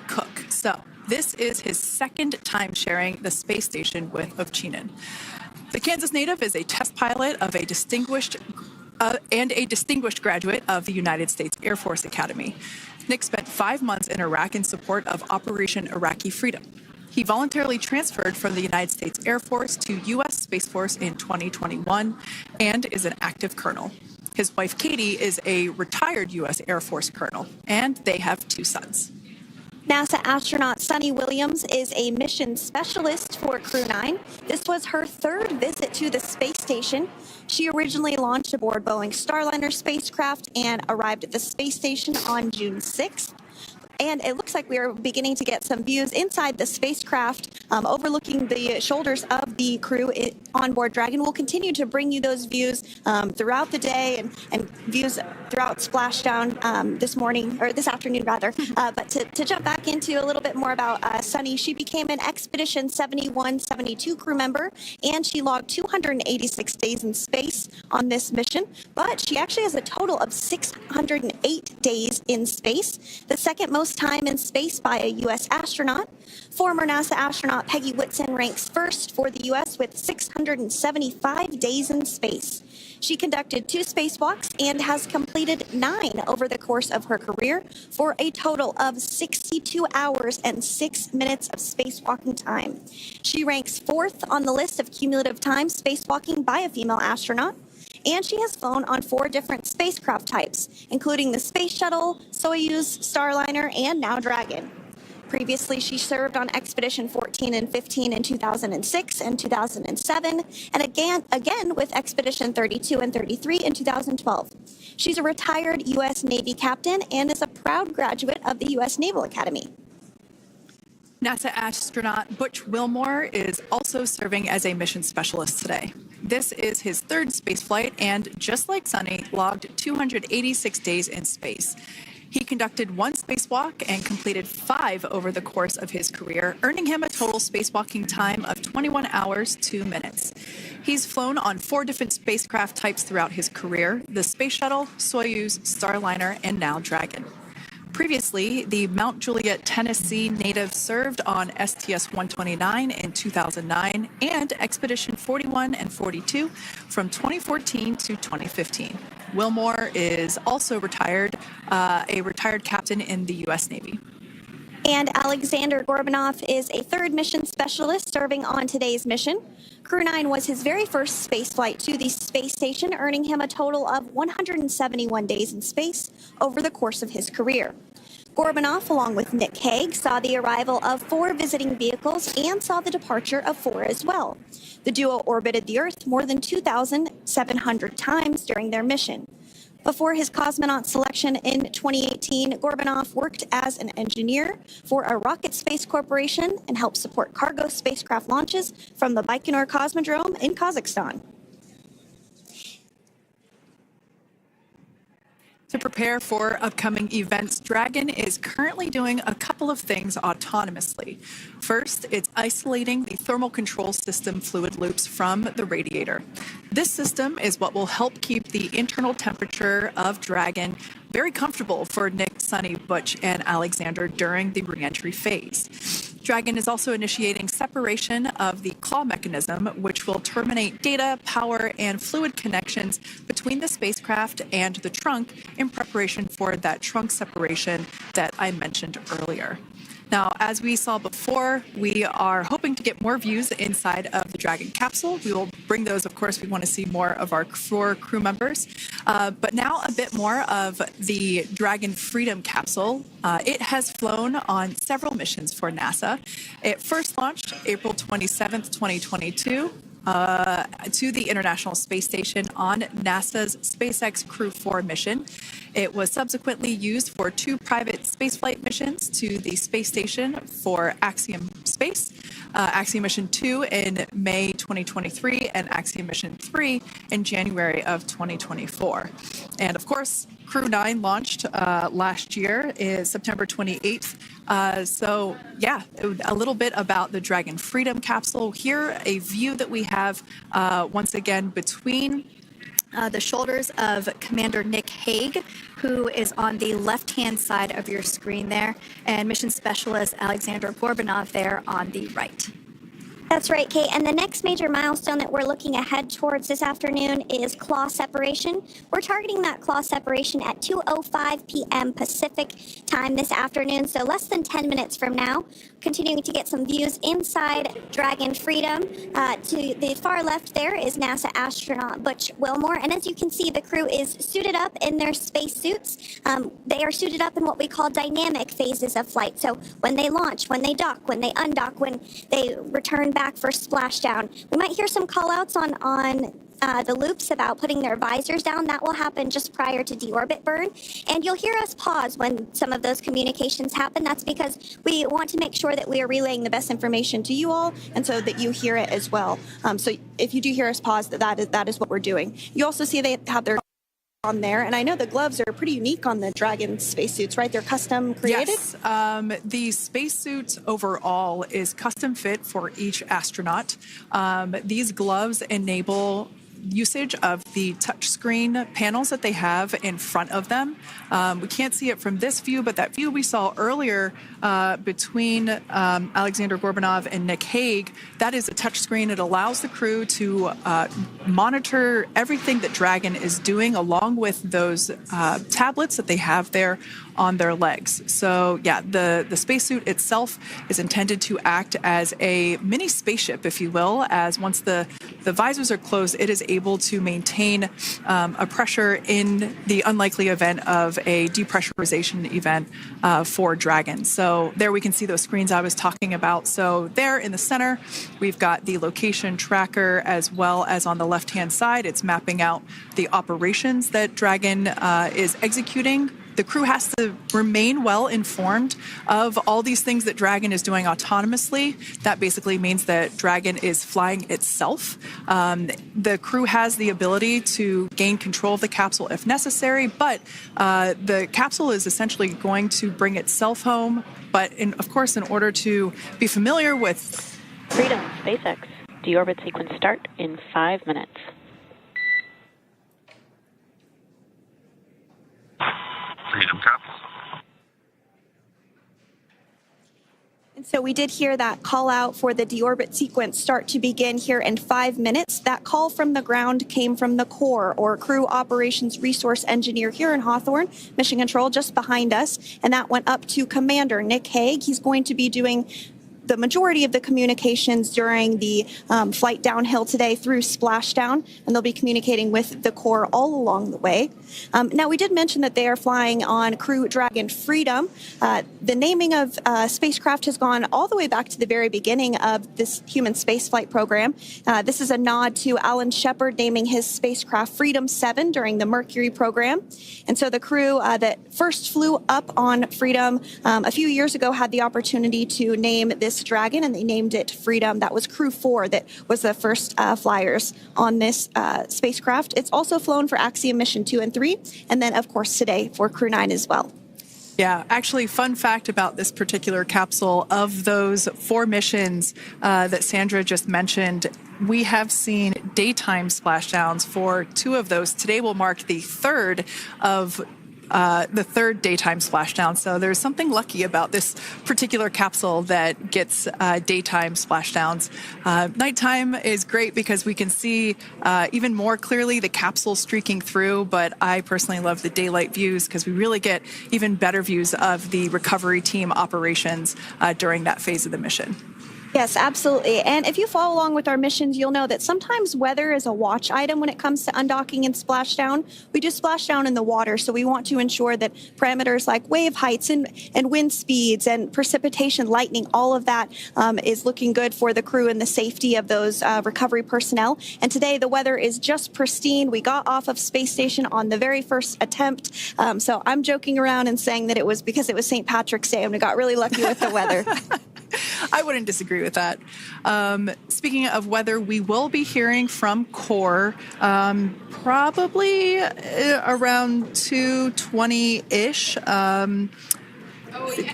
Cook. So this is his second time sharing the space station with Ovchinin. The Kansas native is a test pilot of a distinguished graduate of the United States Air Force Academy. Nick spent 5 months in Iraq in support of Operation Iraqi Freedom. He voluntarily transferred from the United States Air Force to U.S. Space Force in 2021 and is an active colonel. His wife, Katie, is a retired U.S. Air Force colonel, and they have 2 sons. NASA astronaut Sunny Williams is a mission specialist for Crew 9. This was her 3rd visit to the space station. She originally launched aboard Boeing Starliner spacecraft and arrived at the space station on June 6th. And it looks like we are beginning to get some views inside the spacecraft, overlooking the shoulders of the crew on board Dragon. We'll continue to bring you those views throughout the day and views throughout splashdown this afternoon rather. But to jump back into a little bit more about Sunny, she became an Expedition 71-72 crew member, and she logged 286 days in space on this mission. But she actually has a total of 608 days in space, the second most time in space by a U.S. astronaut. Former NASA astronaut Peggy Whitson ranks first for the U.S. with 675 days in space. She conducted 2 spacewalks and has completed 9 over the course of her career for a total of 62 hours and 6 minutes of spacewalking time. She ranks 4th on the list of cumulative time spacewalking by a female astronaut. And she has flown on 4 different spacecraft types, including the Space Shuttle, Soyuz, Starliner, and now Dragon. Previously, she served on Expedition 14 and 15 in 2006 and 2007, and again with Expedition 32 and 33 in 2012. She's a retired U.S. Navy captain and is a proud graduate of the U.S. Naval Academy. NASA astronaut Butch Wilmore is also serving as a mission specialist today. This is his 3rd spaceflight and, just like Sunny, logged 286 days in space. He conducted 1 spacewalk and completed 5 over the course of his career, earning him a total spacewalking time of 21 hours, 2 minutes. He's flown on 4 different spacecraft types throughout his career: the Space Shuttle, Soyuz, Starliner, and now Dragon. Previously, the Mount Juliet, Tennessee native served on STS-129 in 2009 and Expedition 41 and 42 from 2014 to 2015. Wilmore is also a retired captain in the U.S. Navy. And Alexander Gorbanov is a 3rd mission specialist serving on today's mission. Crew 9 was his very first spaceflight to the space station, earning him a total of 171 days in space over the course of his career. Gorbanov, along with Nick Hague, saw the arrival of 4 visiting vehicles and saw the departure of 4 as well. The duo orbited the Earth more than 2,700 times during their mission. Before his cosmonaut selection in 2018, Gorbanov worked as an engineer for a rocket space corporation and helped support cargo spacecraft launches from the Baikonur Cosmodrome in Kazakhstan. To prepare for upcoming events, Dragon is currently doing a couple of things autonomously. First, it's isolating the thermal control system fluid loops from the radiator. This system is what will help keep the internal temperature of Dragon very comfortable for Nick, Sunny, Butch, and Alexander during the reentry phase. Dragon is also initiating separation of the claw mechanism, which will terminate data, power, and fluid connections between the spacecraft and the trunk in preparation for that trunk separation that I mentioned earlier. Now, as we saw before, we are hoping to get more views inside of the Dragon capsule. We will bring those, of course. We want to see more of our 4 crew members. But now a bit more of the Dragon Freedom capsule. It has flown on several missions for NASA. It first launched April 27th, 2022. To the International Space Station on NASA's SpaceX Crew 4 mission. It was subsequently used for 2 private spaceflight missions to the space station for Axiom Space, Axiom Mission 2 in May 2023, and Axiom Mission 3 in January of 2024. And of course, Crew 9 launched last year, is September 28th. So yeah, a little bit about the Dragon Freedom capsule. Here, a view that we have once again between the shoulders of Commander Nick Hague, who is on the left-hand side of your screen there, and Mission Specialist Alexander Gorbanov there on the right. That's right, Kate. And the next major milestone that we're looking ahead towards this afternoon is claw separation. We're targeting that claw separation at 2:05 p.m. Pacific time this afternoon, so less than 10 minutes from now. Continuing to get some views inside Dragon Freedom. To the far left there is NASA astronaut Butch Wilmore, and as you can see, the crew is suited up in their spacesuits. They are suited up in what we call dynamic phases of flight. So when they launch, when they dock, when they undock, when they return back for splashdown. We might hear some call-outs on the loops about putting their visors down. That will happen just prior to deorbit burn. And you'll hear us pause when some of those communications happen. That's because we want to make sure that we are relaying the best information to you all, and so that you hear it as well. So if you do hear us pause, that is what we're doing. You also see they have their on there, and I know the gloves are pretty unique on the Dragon spacesuits, right? They're custom created? Yes. The spacesuit overall is custom fit for each astronaut. These gloves enable usage of the touchscreen panels that they have in front of them. We can't see it from this view, but that view we saw earlier between Alexander Gorbanov and Nick Hague, that is a touchscreen. It allows the crew to monitor everything that Dragon is doing, along with those tablets that they have there on their legs. So yeah, the spacesuit itself is intended to act as a mini spaceship, if you will, as once the visors are closed, it is able to maintain a pressure in the unlikely event of a depressurization event for Dragon. So there we can see those screens I was talking about. So there in the center, we've got the location tracker, as well as on the left-hand side, it's mapping out the operations that Dragon is executing. The crew has to remain well informed of all these things that Dragon is doing autonomously. That basically means that Dragon is flying itself. The crew has the ability to gain control of the capsule if necessary, but the capsule is essentially going to bring itself home. But of course, in order to be familiar with Freedom, SpaceX, deorbit sequence start in 5 minutes. Freedom Cups. And so we did hear that call out for the deorbit sequence start to begin here in 5 minutes. That call from the ground came from the core, or crew operations resource engineer here in Hawthorne, mission control just behind us. And that went up to Commander Nick Hague. He's going to be doing the majority of the communications during the flight downhill today through splashdown, and they'll be communicating with the core all along the way. Now, we did mention that they are flying on Crew Dragon Freedom. The naming of spacecraft has gone all the way back to the very beginning of this human spaceflight program. This is a nod to Alan Shepard naming his spacecraft Freedom 7 during the Mercury program. And so the crew that first flew up on Freedom a few years ago had the opportunity to name this Dragon, and they named it Freedom. That was Crew 4 that was the first flyers on this spacecraft. It's also flown for Axiom Mission 2 and 3, and then, of course, today for Crew 9 as well. Yeah, actually, fun fact about this particular capsule, of those 4 missions that Sandra just mentioned, we have seen daytime splashdowns for 2 of those. Today will mark the third daytime splashdown. So there's something lucky about this particular capsule that gets daytime splashdowns. Nighttime is great because we can see even more clearly the capsule streaking through, but I personally love the daylight views because we really get even better views of the recovery team operations during that phase of the mission. Yes, absolutely. And if you follow along with our missions, you'll know that sometimes weather is a watch item when it comes to undocking and splashdown. We do splashdown in the water, so we want to ensure that parameters like wave heights and wind speeds and precipitation, lightning, all of that is looking good for the crew and the safety of those recovery personnel. And today the weather is just pristine. We got off of space station on the very first attempt. So I'm joking around and saying that it was because it was St. Patrick's Day and we got really lucky with the weather. I wouldn't disagree with that. Speaking of weather, we will be hearing from Core probably around 2:20-ish.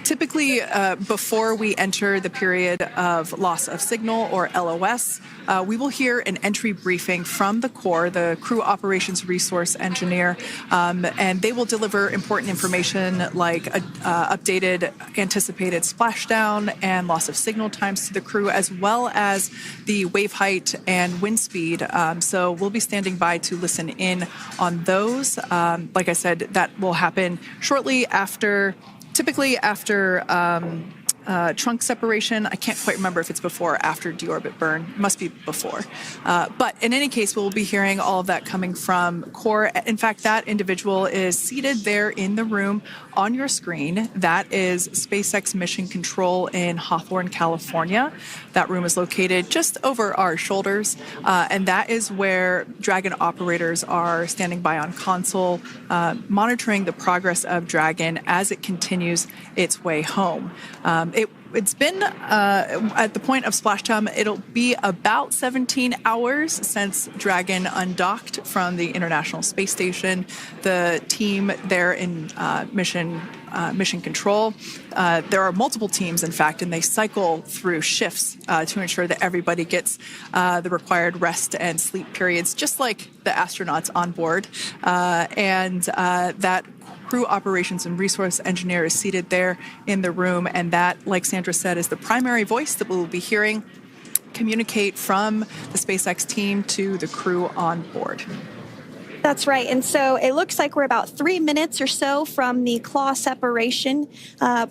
Typically, before we enter the period of loss of signal or LOS, we will hear an entry briefing from the core, the Crew Operations Resource Engineer, and they will deliver important information like updated anticipated splashdown and loss of signal times to the crew, as well as the wave height and wind speed. So we'll be standing by to listen in on those. Like I said, that will happen shortly after. Typically after trunk separation. I can't quite remember if it's before or after deorbit burn. It must be before. But in any case, we'll be hearing all of that coming from core. In fact, that individual is seated there in the room on your screen. That is SpaceX Mission Control in Hawthorne, California. That room is located just over our shoulders. And that is where Dragon operators are standing by on console, monitoring the progress of Dragon as it continues its way home. It's been at the point of splashdown, it'll be about 17 hours since Dragon undocked from the International Space Station. The team there in mission control, there are multiple teams, in fact, and they cycle through shifts to ensure that everybody gets the required rest and sleep periods, just like the astronauts on board. And that Crew Operations and Resource Engineer is seated there in the room, and that, like Sandra said, is the primary voice that we will be hearing communicate from the SpaceX team to the crew on board. That's right. And so it looks like we're about 3 minutes or so from the claw separation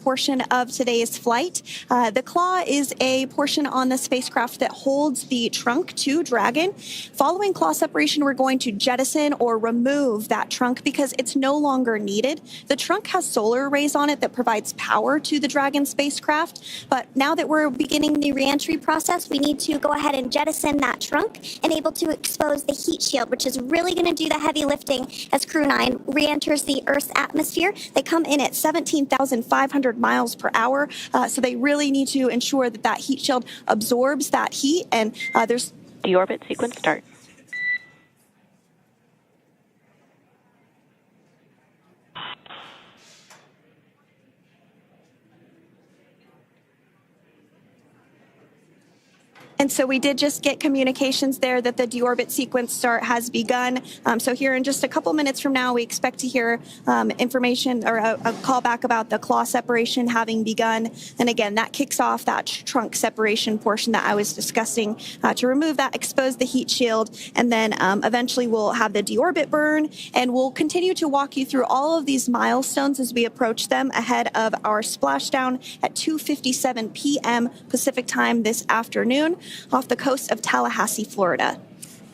portion of today's flight. The claw is a portion on the spacecraft that holds the trunk to Dragon. Following claw separation, we're going to jettison or remove that trunk because it's no longer needed. The trunk has solar arrays on it that provides power to the Dragon spacecraft. But now that we're beginning the reentry process, we need to go ahead and jettison that trunk and able to expose the heat shield, which is really going to do the heavy lifting as Crew 9 re-enters the Earth's atmosphere. They come in at 17,500 miles per hour, so they really need to ensure that that heat shield absorbs that heat, and there's... Deorbit sequence start. And so we did just get communications there that the deorbit sequence start has begun. So here in just a couple minutes from now, we expect to hear information or a call back about the claw separation having begun. And again, that kicks off that trunk separation portion that I was discussing to remove that, expose the heat shield, and then eventually we'll have the deorbit burn. And we'll continue to walk you through all of these milestones as we approach them ahead of our splashdown at 2:57 p.m. Pacific time this afternoon, off the coast of Tallahassee, Florida.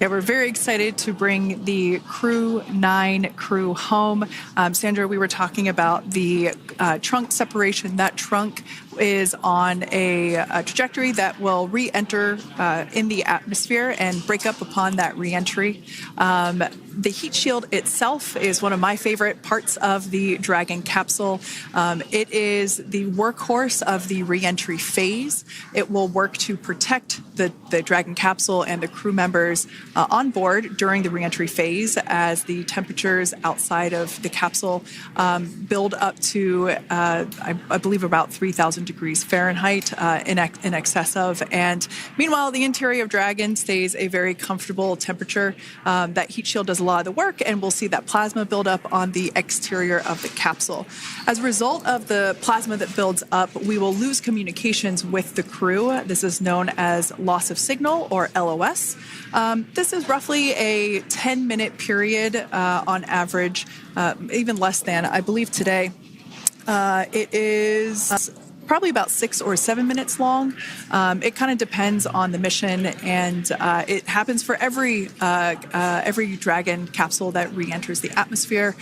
Yeah, we're very excited to bring the Crew 9 crew home. Sandra, we were talking about the trunk separation. That trunk is on a trajectory that will re-enter in the atmosphere and break up upon that re-entry. The heat shield itself is one of my favorite parts of the Dragon capsule. It is the workhorse of the re-entry phase. It will work to protect the Dragon capsule and the crew members on board during the re-entry phase as the temperatures outside of the capsule build up to, I believe, about 3,000 degrees Fahrenheit in excess of. And meanwhile, the interior of Dragon stays a very comfortable temperature. That heat shield does a lot of the work, and we'll see that plasma build up on the exterior of the capsule. As a result of the plasma that builds up, we will lose communications with the crew. This is known as loss of signal, or LOS. This is roughly a 10-minute period on average, even less than. I believe today it is probably about 6 or 7 minutes long. It kind of depends on the mission, and it happens for every Dragon capsule that re-enters the atmosphere.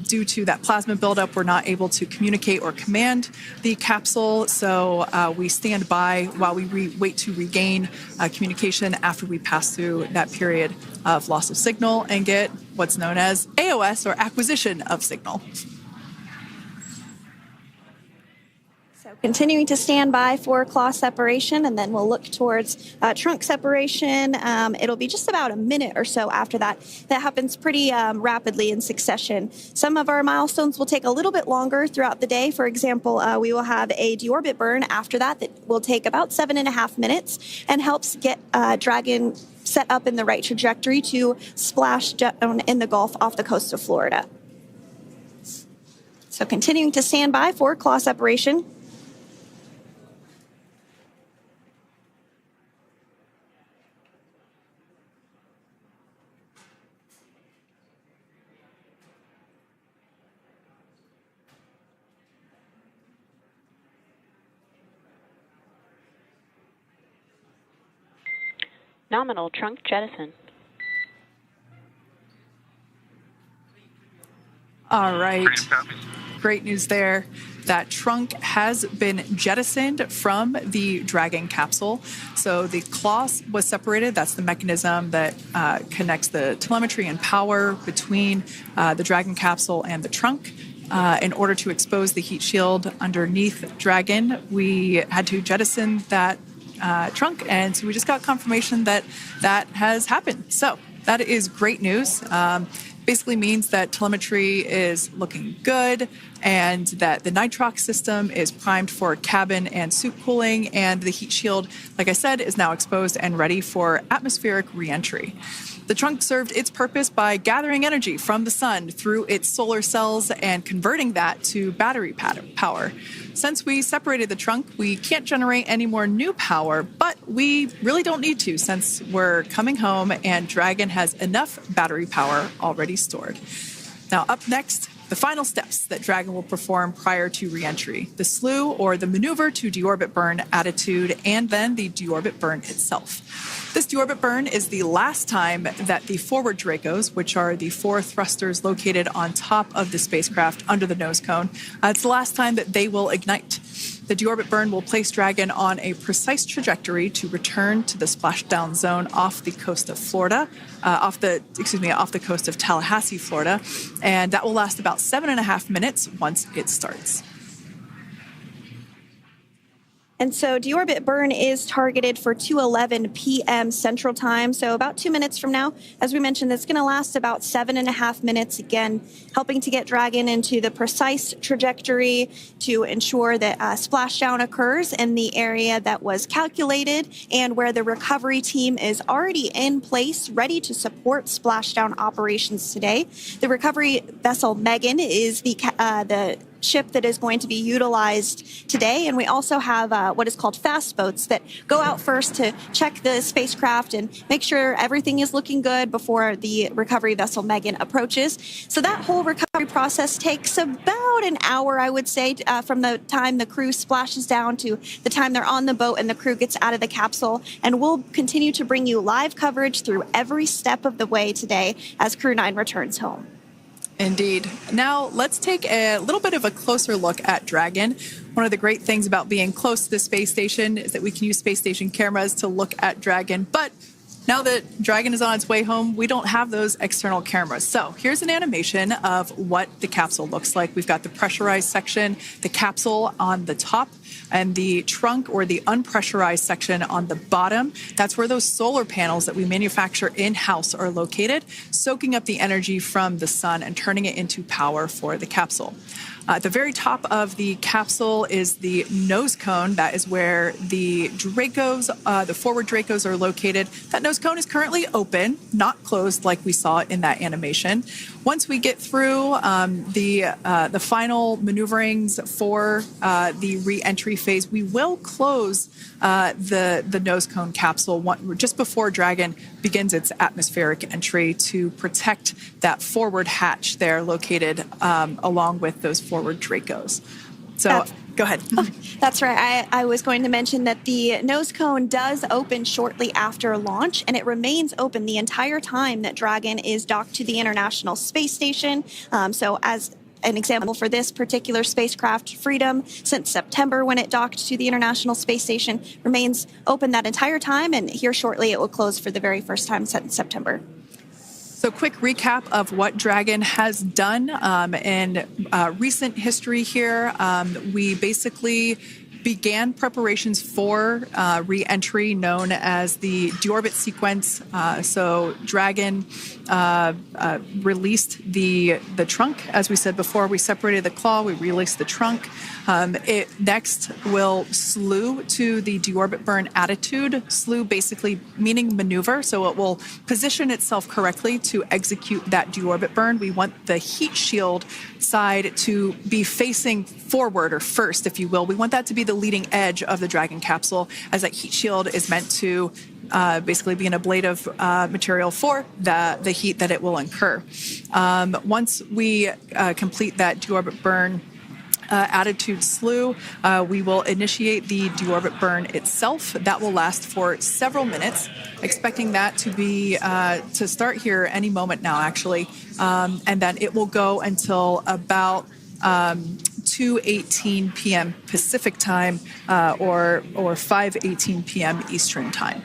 Due to that plasma buildup, we're not able to communicate or command the capsule, so we stand by while we wait to regain communication after we pass through that period of loss of signal and get what's known as AOS, or acquisition of signal. So Continuing to stand by for claw separation, and then we'll look towards trunk separation. It'll be just about a minute or so after that. That happens pretty rapidly in succession. Some of our milestones will take a little bit longer throughout the day. For example, we will have a deorbit burn after that will take about 7.5 minutes and helps get Dragon set up in the right trajectory to splash down in the Gulf off the coast of Florida. So continuing to stand by for claw separation. Nominal trunk jettison. All right. Freedom copies. Great news there. That trunk has been jettisoned from the Dragon capsule. So the claw was separated. That's the mechanism that connects the telemetry and power between the Dragon capsule and the trunk. In order to expose the heat shield underneath Dragon, we had to jettison that trunk, and so we just got confirmation that that has happened. So that is great news. Basically means that telemetry is looking good and that the nitrox system is primed for cabin and suit cooling, and the heat shield, like I said, is now exposed and ready for atmospheric reentry. The trunk served its purpose by gathering energy from the sun through its solar cells and converting that to battery power. Since we separated the trunk, we can't generate any more new power, but we really don't need to since we're coming home and Dragon has enough battery power already stored. Now, up next, the final steps that Dragon will perform prior to reentry: the slew, or the maneuver to deorbit burn attitude, and then the deorbit burn itself. This deorbit burn is the last time that the forward Dracos, which are the 4 thrusters located on top of the spacecraft under the nose cone, it's the last time that they will ignite. The deorbit burn will place Dragon on a precise trajectory to return to the splashdown zone off the coast of Florida, off the coast of Tallahassee, Florida, and that will last about 7.5 minutes once it starts. And so deorbit burn is targeted for 2:11 p.m. Central Time, so about 2 minutes from now. As we mentioned, it's going to last about 7.5 minutes, again, helping to get Dragon into the precise trajectory to ensure that splashdown occurs in the area that was calculated and where the recovery team is already in place, ready to support splashdown operations today. The recovery vessel Megan is the ship that is going to be utilized today, and we also have what is called fast boats that go out first to check the spacecraft and make sure everything is looking good before the recovery vessel Megan approaches. So that whole recovery process takes about an hour, I would say, from the time the crew splashes down to the time they're on the boat and the crew gets out of the capsule. And we'll continue to bring you live coverage through every step of the way today as Crew 9 returns home. Indeed. Now, let's take a little bit of a closer look at Dragon. One of the great things about being close to the space station is that we can use space station cameras to look at Dragon. But now that Dragon is on its way home, we don't have those external cameras. So here's an animation of what the capsule looks like. We've got the pressurized section, the capsule on the top, and the trunk, or the unpressurized section, on the bottom. That's where those solar panels that we manufacture in-house are located, soaking up the energy from the sun and turning it into power for the capsule. At the very top of the capsule is the nose cone. That is where the Dracos, the forward Dracos, are located. That nose cone is currently open, not closed like we saw in that animation. Once we get through the final maneuverings for the re-entry phase, we will close the nose cone capsule just before Dragon begins its atmospheric entry to protect that forward hatch there located along with those forward Dracos. So go ahead. Oh, that's right. I was going to mention that the nose cone does open shortly after launch, and it remains open the entire time that Dragon is docked to the International Space Station. So as an example for this particular spacecraft, Freedom, since September when it docked to the International Space Station, remains open that entire time, and here shortly it will close for the very first time since September. So quick recap of what Dragon has done in recent history here. We basically began preparations for re-entry known as the deorbit sequence. So Dragon released the trunk. As we said before, we separated the claw, we released the trunk. It next will slew to the deorbit burn attitude. Slew basically meaning maneuver, so it will position itself correctly to execute that deorbit burn. We want the heat shield side to be facing forward, or first, if you will. We want that to be the leading edge of the Dragon capsule, as that heat shield is meant to basically be an ablative material for the heat that it will incur. Once we complete that deorbit burn attitude slew, we will initiate the deorbit burn itself. That will last for several minutes, expecting that to be to start here any moment now, actually, and then it will go until about 2:18 p.m. Pacific time or 5:18 p.m. Eastern time.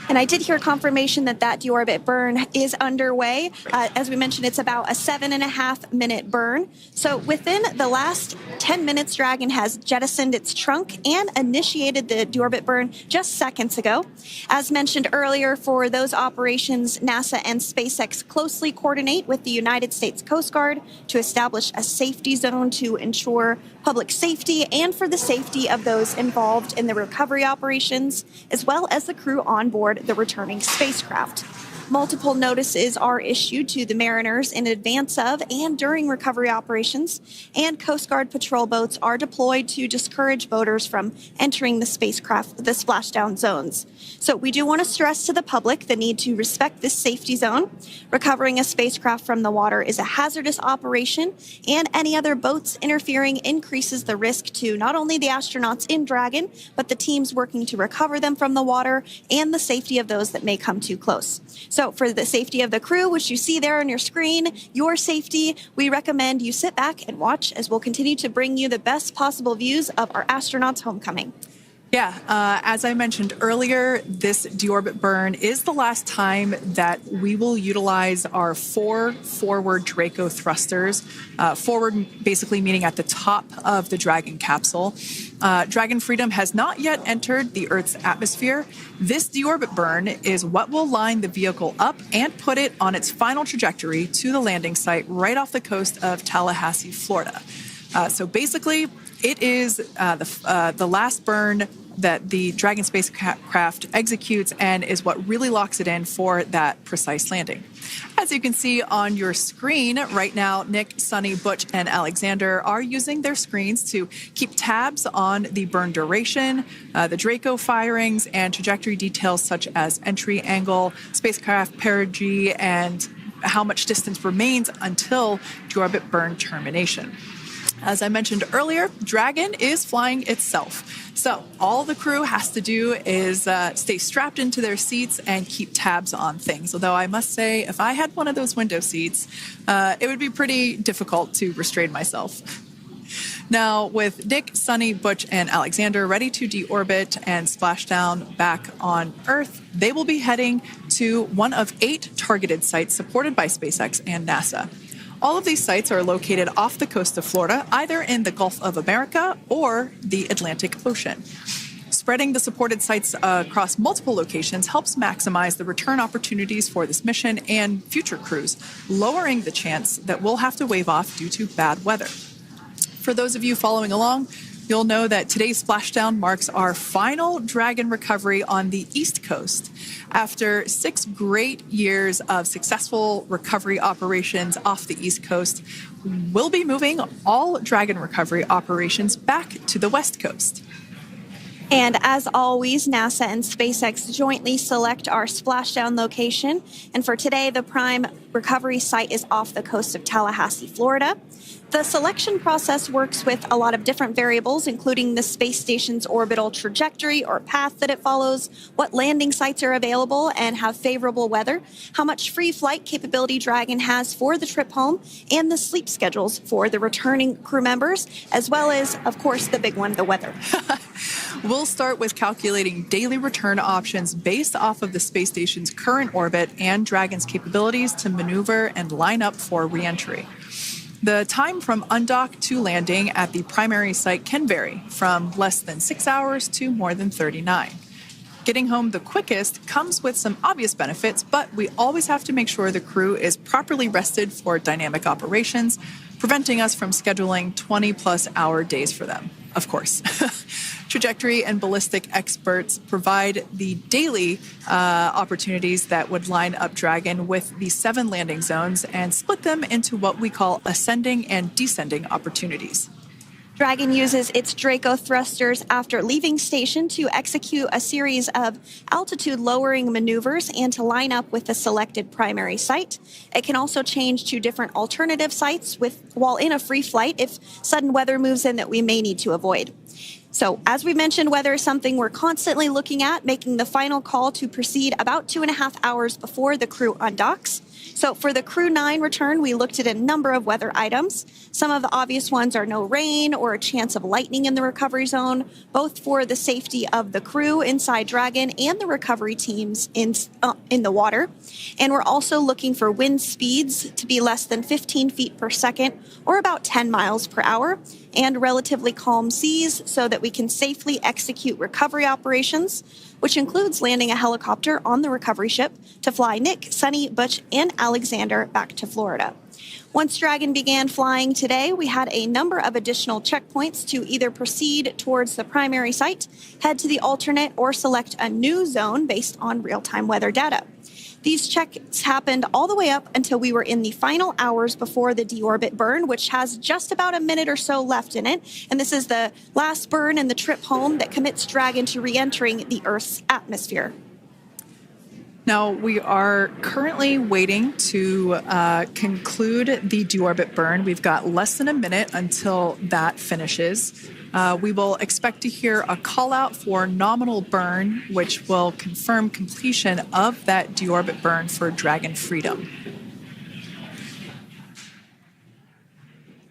And I did hear confirmation that deorbit burn is underway. As we mentioned, it's about a 7.5 minute burn. So within the last 10 minutes, Dragon has jettisoned its trunk and initiated the deorbit burn just seconds ago. As mentioned earlier, for those operations, NASA and SpaceX closely coordinate with the United States Coast Guard to establish a safety zone to ensure public safety and for the safety of those involved in the recovery operations, as well as the crew on board the returning spacecraft. Multiple notices are issued to the mariners in advance of and during recovery operations, and Coast Guard patrol boats are deployed to discourage boaters from entering the splashdown zones. So we do want to stress to the public the need to respect this safety zone. Recovering a spacecraft from the water is a hazardous operation, and any other boats interfering increases the risk to not only the astronauts in Dragon, but the teams working to recover them from the water and the safety of those that may come too close. So for the safety of the crew, which you see there on your screen, your safety, we recommend you sit back and watch as we'll continue to bring you the best possible views of our astronauts' homecoming. Yeah, as I mentioned earlier, this deorbit burn is the last time that we will utilize our 4 forward Draco thrusters. Forward basically meaning at the top of the Dragon capsule. Dragon Freedom has not yet entered the Earth's atmosphere. This deorbit burn is what will line the vehicle up and put it on its final trajectory to the landing site right off the coast of Tallahassee, Florida. So basically, it is the last burn that the Dragon spacecraft executes and is what really locks it in for that precise landing. As you can see on your screen right now, Nick, Sunny, Butch, and Alexander are using their screens to keep tabs on the burn duration, the Draco firings, and trajectory details such as entry angle, spacecraft perigee, and how much distance remains until deorbit burn termination. As I mentioned earlier, Dragon is flying itself. So all the crew has to do is stay strapped into their seats and keep tabs on things. Although I must say, if I had one of those window seats, it would be pretty difficult to restrain myself. Now, with Nick, Sunny, Butch, and Alexander ready to deorbit and splash down back on Earth, they will be heading to one of 8 targeted sites supported by SpaceX and NASA. All of these sites are located off the coast of Florida, either in the Gulf of America or the Atlantic Ocean. Spreading the supported sites across multiple locations helps maximize the return opportunities for this mission and future crews, lowering the chance that we'll have to wave off due to bad weather. For those of you following along, you'll know that today's splashdown marks our final Dragon recovery on the East Coast. After 6 great years of successful recovery operations off the East Coast, we'll be moving all Dragon recovery operations back to the West Coast. And as always, NASA and SpaceX jointly select our splashdown location. And for today, the prime recovery site is off the coast of Tallahassee, Florida. The selection process works with a lot of different variables, including the space station's orbital trajectory or path that it follows, what landing sites are available and have favorable weather, how much free flight capability Dragon has for the trip home, and the sleep schedules for the returning crew members, as well as, of course, the big one, the weather. We'll start with calculating daily return options based off of the space station's current orbit and Dragon's capabilities to maneuver and line up for re-entry. The time from undock to landing at the primary site can vary from less than 6 hours to more than 39. Getting home the quickest comes with some obvious benefits, but we always have to make sure the crew is properly rested for dynamic operations, preventing us from scheduling 20-plus hour days for them, of course. Trajectory and ballistic experts provide the daily opportunities that would line up Dragon with the 7 landing zones and split them into what we call ascending and descending opportunities. Dragon uses its Draco thrusters after leaving station to execute a series of altitude-lowering maneuvers and to line up with the selected primary site. It can also change to different alternative sites while in a free flight if sudden weather moves in that we may need to avoid. So, as we mentioned, weather is something we're constantly looking at, making the final call to proceed about 2.5 hours before the crew undocks. So for the Crew 9 return, we looked at a number of weather items. Some of the obvious ones are no rain or a chance of lightning in the recovery zone, both for the safety of the crew inside Dragon and the recovery teams in the water. And we're also looking for wind speeds to be less than 15 feet per second or about 10 miles per hour, and relatively calm seas so that we can safely execute recovery operations, which includes landing a helicopter on the recovery ship to fly Nick, Sunny, Butch, and Alexander back to Florida. Once Dragon began flying today, we had a number of additional checkpoints to either proceed towards the primary site, head to the alternate, or select a new zone based on real-time weather data. These checks happened all the way up until we were in the final hours before the deorbit burn, which has just about a minute or so left in it. And this is the last burn in the trip home that commits Dragon to re-entering the Earth's atmosphere. Now, we are currently waiting to conclude the deorbit burn. We've got less than a minute until that finishes. We will expect to hear a call out for nominal burn, which will confirm completion of that deorbit burn for Dragon Freedom.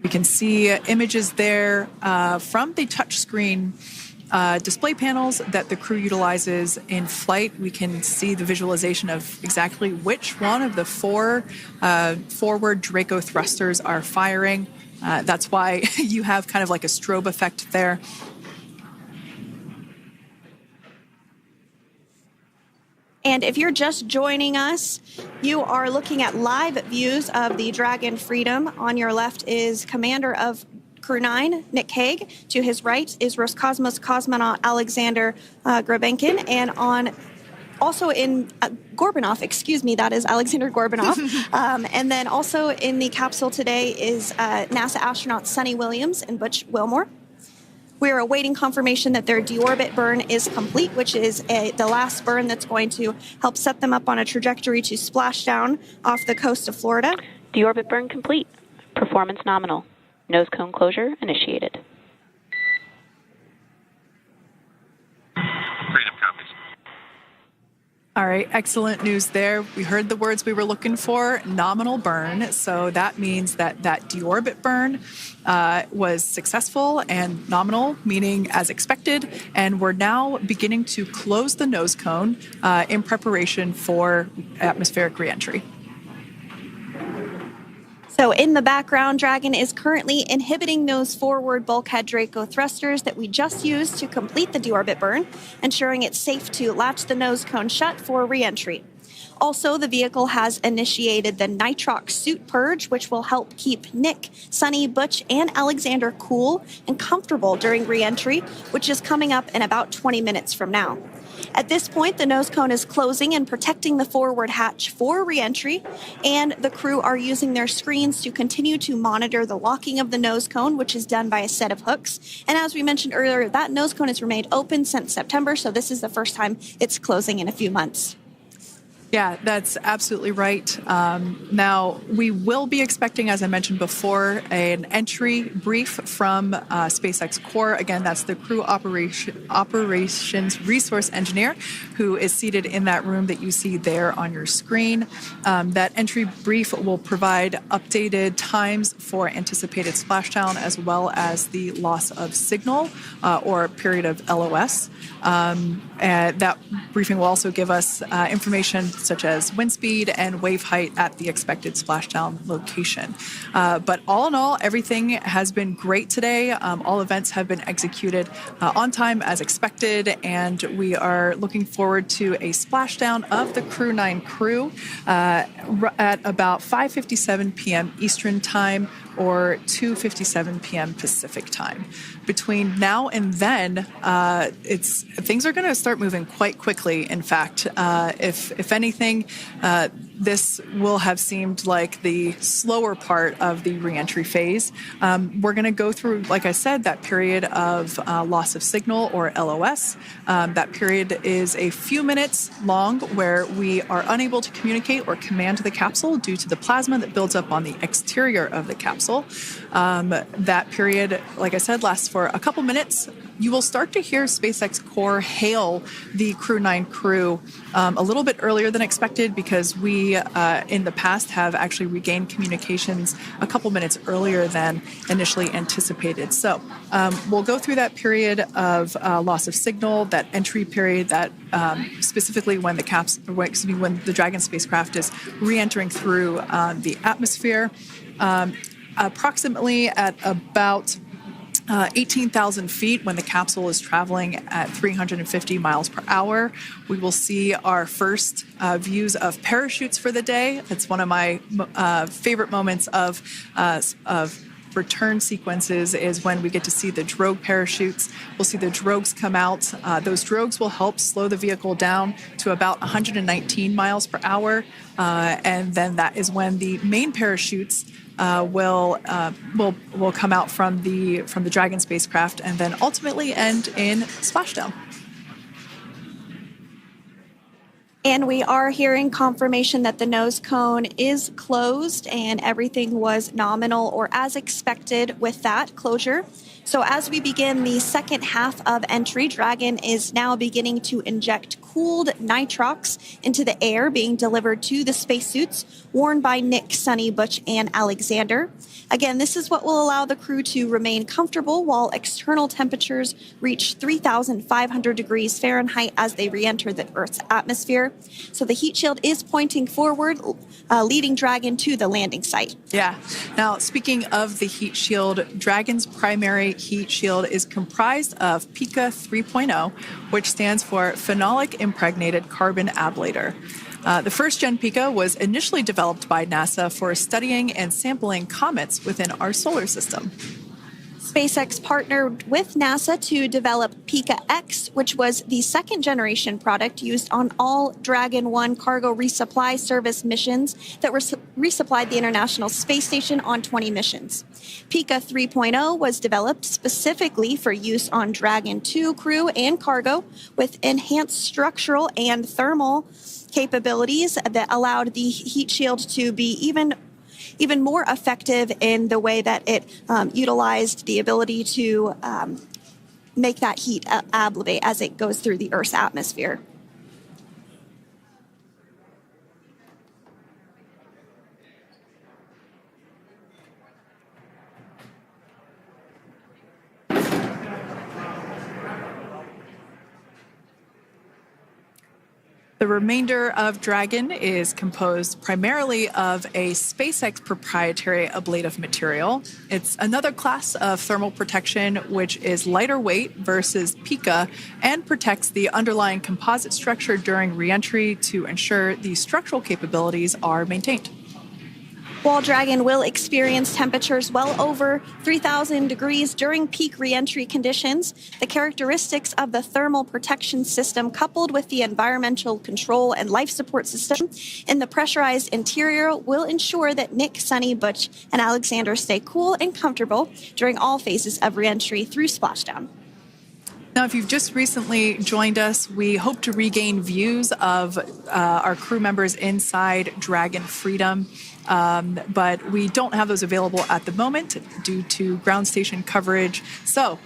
We can see images there from the touchscreen display panels that the crew utilizes in flight. We can see the visualization of exactly which one of the 4 forward Draco thrusters are firing. That's why you have kind of like a strobe effect there. And if you're just joining us, you are looking at live views of the Dragon Freedom. On your left is Commander of Crew 9, Nick Hague. To his right is Roscosmos cosmonaut Alexander Grabenkin. And also in Gorbanov, that is Alexander Gorbanov. And then also in the capsule today is NASA astronaut Sunny Williams and Butch Wilmore. We are awaiting confirmation that their deorbit burn is complete, which is the last burn that's going to help set them up on a trajectory to splash down off the coast of Florida. Deorbit burn complete. Performance nominal. Nose cone closure initiated. Freedom copies. All right, excellent news there. We heard the words we were looking for, nominal burn. So that means that deorbit burn was successful and nominal, meaning as expected. And we're now beginning to close the nose cone in preparation for atmospheric reentry. So in the background, Dragon is currently inhibiting those forward bulkhead Draco thrusters that we just used to complete the deorbit burn, ensuring it's safe to latch the nose cone shut for reentry. Also, the vehicle has initiated the nitrox suit purge, which will help keep Nick, Sunny, Butch, and Alexander cool and comfortable during reentry, which is coming up in about 20 minutes from now. At this point, the nose cone is closing and protecting the forward hatch for reentry, and the crew are using their screens to continue to monitor the locking of the nose cone, which is done by a set of hooks. And as we mentioned earlier, that nose cone has remained open since September, so this is the first time it's closing in a few months. Yeah, that's absolutely right. Now, we will be expecting, as I mentioned before, an entry brief from SpaceX Core. Again, that's the crew operations resource engineer who is seated in that room that you see there on your screen. That entry brief will provide updated times for anticipated splashdown as well as the loss of signal or period of LOS. And that briefing will also give us information such as wind speed and wave height at the expected splashdown location. But all in all, everything has been great today. All events have been executed on time as expected, and we are looking forward to a splashdown of the Crew 9 crew at about 5:57 p.m. Eastern Time or 2:57 p.m. Pacific Time. Between now and then, things are going to start moving quite quickly. In fact, if anything, this will have seemed like the slower part of the reentry phase. We're going to go through, like I said, that period of loss of signal, or LOS. That period is a few minutes long where we are unable to communicate or command the capsule due to the plasma that builds up on the exterior of the capsule. That period, like I said, lasts for a couple minutes. You will start to hear SpaceX Core hail the Crew 9 crew a little bit earlier than expected, because we, in the past, have actually regained communications a couple minutes earlier than initially anticipated. So we'll go through that period of loss of signal, that entry period, that specifically when the Dragon spacecraft is re-entering through the atmosphere. Approximately at about 18,000 feet, when the capsule is traveling at 350 miles per hour, we will see our first views of parachutes for the day. It's one of my favorite moments of return sequences, is when we get to see the drogue parachutes. We'll see the drogues come out. Those drogues will help slow the vehicle down to about 119 miles per hour. And then that is when the main parachutes will come out from the Dragon spacecraft, and then ultimately end in splashdown. And we are hearing confirmation that the nose cone is closed and everything was nominal or as expected with that closure. So as we begin the second half of entry, Dragon is now beginning to inject cooled nitrox into the air being delivered to the spacesuits worn by Nick, Sunny, Butch, and Alexander. Again, this is what will allow the crew to remain comfortable while external temperatures reach 3,500 degrees Fahrenheit as they re-enter the Earth's atmosphere. So the heat shield is pointing forward, leading Dragon to the landing site. Yeah. Now, speaking of the heat shield, Dragon's primary heat shield is comprised of PICA 3.0, which stands for Phenolic Impregnated Carbon Ablator. The first-gen PICA was initially developed by NASA for studying and sampling comets within our solar system. SpaceX partnered with NASA to develop PICA-X, which was the second-generation product used on all Dragon 1 cargo resupply service missions that resupplied the International Space Station on 20 missions. PICA 3.0 was developed specifically for use on Dragon 2 crew and cargo, with enhanced structural and thermal capabilities that allowed the heat shield to be even more effective in the way that it utilized the ability to make that heat ablate as it goes through the Earth's atmosphere. The remainder of Dragon is composed primarily of a SpaceX proprietary ablative material. It's another class of thermal protection which is lighter weight versus PICA and protects the underlying composite structure during reentry to ensure the structural capabilities are maintained. While Dragon will experience temperatures well over 3,000 degrees during peak reentry conditions, the characteristics of the thermal protection system, coupled with the environmental control and life support system in the pressurized interior, will ensure that Nick, Sunny, Butch, and Alexander stay cool and comfortable during all phases of reentry through splashdown. Now, if you've just recently joined us, we hope to regain views of our crew members inside Dragon Freedom. But we don't have those available at the moment due to ground station coverage. So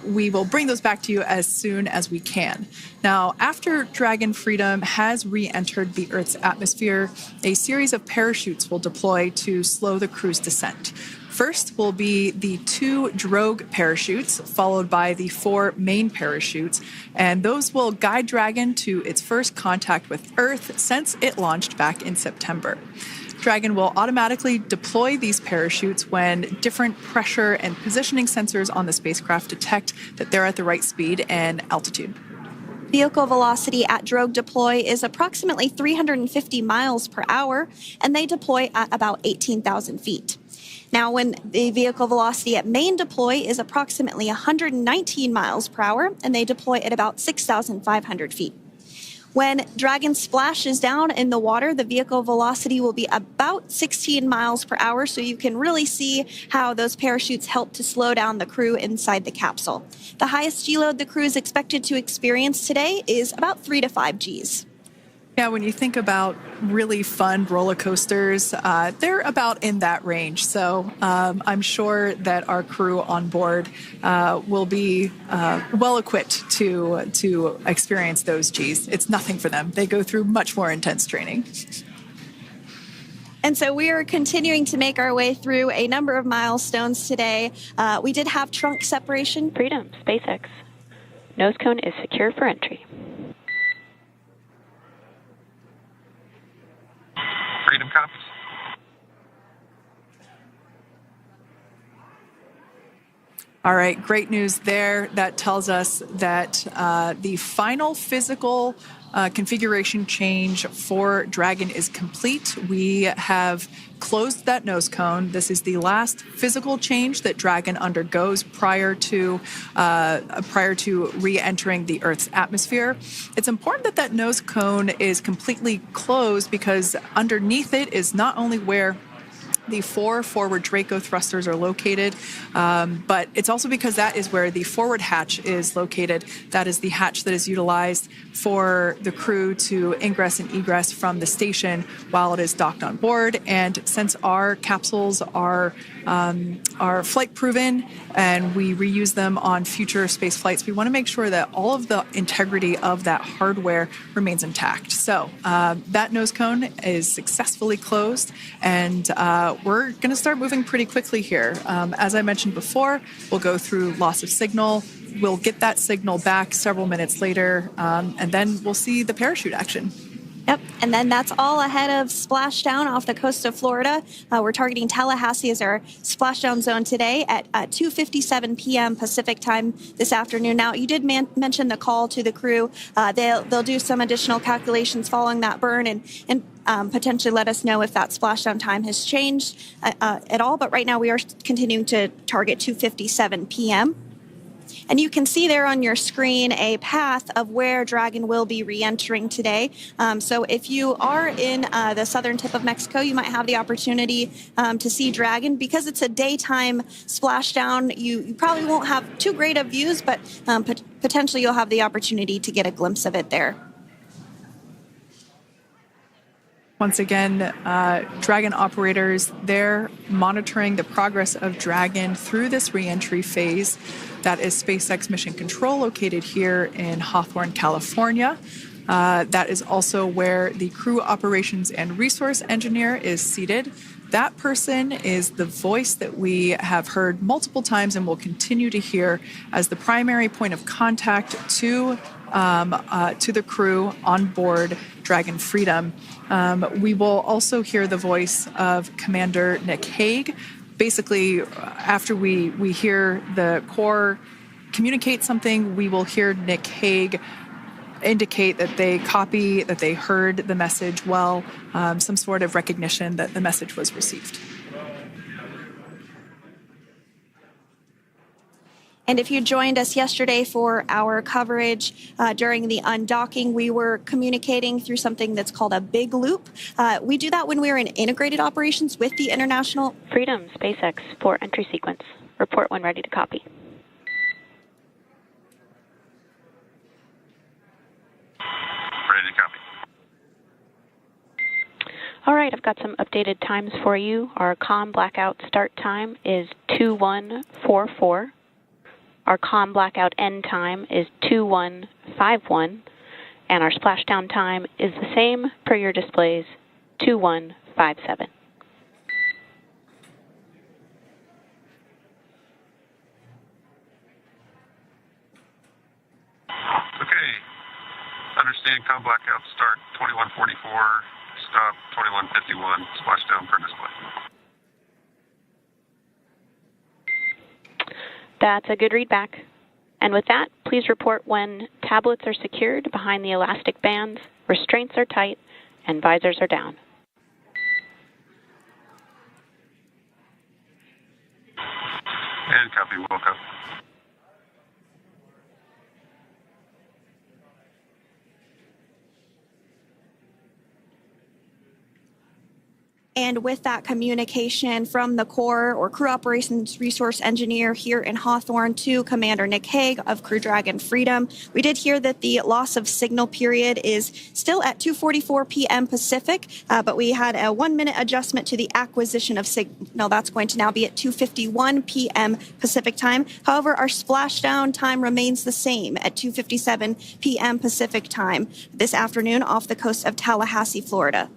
we will bring those back to you as soon as we can. Now, after Dragon Freedom has re-entered the Earth's atmosphere, a series of parachutes will deploy to slow the crew's descent. First will be the 2 drogue parachutes, followed by the 4 main parachutes, and those will guide Dragon to its first contact with Earth since it launched back in September. Dragon will automatically deploy these parachutes when different pressure and positioning sensors on the spacecraft detect that they're at the right speed and altitude. Vehicle velocity at drogue deploy is approximately 350 miles per hour, and they deploy at about 18,000 feet. Now, when the vehicle velocity at main deploy is approximately 119 miles per hour, and they deploy at about 6,500 feet. When Dragon splashes down in the water, the vehicle velocity will be about 16 miles per hour, so you can really see how those parachutes help to slow down the crew inside the capsule. The highest G-load the crew is expected to experience today is about 3 to 5 Gs. Yeah, when you think about really fun roller coasters, they're about in that range. So I'm sure that our crew on board will be well equipped to experience those Gs. It's nothing for them. They go through much more intense training. And so we are continuing to make our way through a number of milestones today. We did have trunk separation. Freedom, SpaceX. Nose cone is secure for entry. Freedom copies. All right, great news there. That tells us that the final physical configuration change for Dragon is complete. We have closed that nose cone. This is the last physical change that Dragon undergoes prior to re-entering the Earth's atmosphere. It's important that that nose cone is completely closed because underneath it is not only where the 4 forward Draco thrusters are located, but it's also because that is where the forward hatch is located. That is the hatch that is utilized for the crew to ingress and egress from the station while it is docked on board. And since our capsules are flight proven and we reuse them on future space flights, we want to make sure that all of the integrity of that hardware remains intact. So that nose cone is successfully closed, and we're going to start moving pretty quickly here. As I mentioned before, we'll go through loss of signal. We'll get that signal back several minutes later, and then we'll see the parachute action. Yep, and then that's all ahead of splashdown off the coast of Florida. We're targeting Tallahassee as our splashdown zone today at 2:57 p.m. Pacific time this afternoon. Now, you did mention the call to the crew. They'll do some additional calculations following that burn and potentially let us know if that splashdown time has changed at all. But right now, we are continuing to target 2:57 p.m. And you can see there on your screen a path of where Dragon will be re-entering today. So if you are in the southern tip of Mexico, you might have the opportunity to see Dragon. Because it's a daytime splashdown, you probably won't have too great of views, but potentially you'll have the opportunity to get a glimpse of it there. Once again, Dragon operators, they're monitoring the progress of Dragon through this re-entry phase. That is SpaceX Mission Control, located here in Hawthorne, California. That is also where the crew operations and resource engineer is seated. That person is the voice that we have heard multiple times and will continue to hear as the primary point of contact to the crew on board Dragon Freedom. We will also hear the voice of Commander Nick Hague. Basically, after we hear the Corps communicate something, we will hear Nick Hague indicate that they copy, that they heard the message well, some sort of recognition that the message was received. And if you joined us yesterday for our coverage during the undocking, we were communicating through something that's called a big loop. We do that when we're in integrated operations with the International Freedom, SpaceX, for entry sequence. Report when ready to copy. Ready to copy. All right, I've got some updated times for you. Our COM blackout start time is 2144. Our COM blackout end time is 2151, and our splashdown time is the same per your displays, 2157. understand, com blackout start 2144, stop 2151, splashdown per display. That's a good readback. And with that, please report when tablets are secured behind the elastic bands, restraints are tight, and visors are down. And copy, Wilco. And with that communication from the Corps or Crew Operations Resource Engineer here in Hawthorne to Commander Nick Hague of Crew Dragon Freedom, we did hear that the loss of signal period is still at 2:44 p.m. Pacific, but we had a 1-minute adjustment to the acquisition of signal. That's going to now be at 2:51 p.m. Pacific time. However, our splashdown time remains the same at 2:57 p.m. Pacific time this afternoon off the coast of Tallahassee, Florida.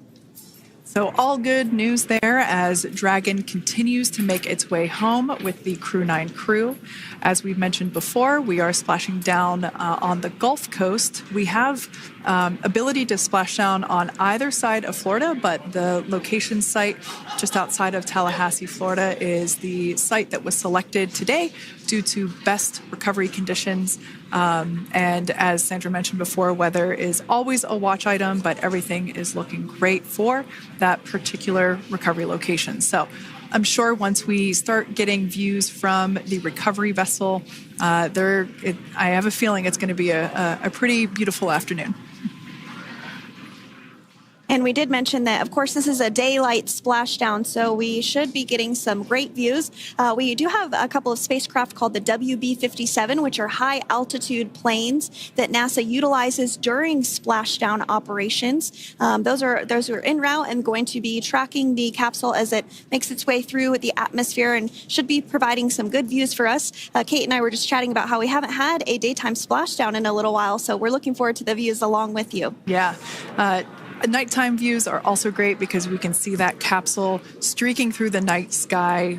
So all good news there as Dragon continues to make its way home with the Crew 9 crew. As we've mentioned before, we are splashing down on the Gulf Coast. We have ability to splash down on either side of Florida, but the location site just outside of Tallahassee, Florida is the site that was selected today due to best recovery conditions. And as Sandra mentioned before, weather is always a watch item, but everything is looking great for that particular recovery location. So I'm sure once we start getting views from the recovery vessel, I have a feeling it's going to be a pretty beautiful afternoon. And we did mention that, of course, this is a daylight splashdown, so we should be getting some great views. We do have a couple of spacecraft called the WB-57, which are high-altitude planes that NASA utilizes during splashdown operations. Those are en route and going to be tracking the capsule as it makes its way through the atmosphere and should be providing some good views for us. Kate and I were just chatting about how we haven't had a daytime splashdown in a little while, so we're looking forward to the views along with you. Yeah. Nighttime views are also great because we can see that capsule streaking through the night sky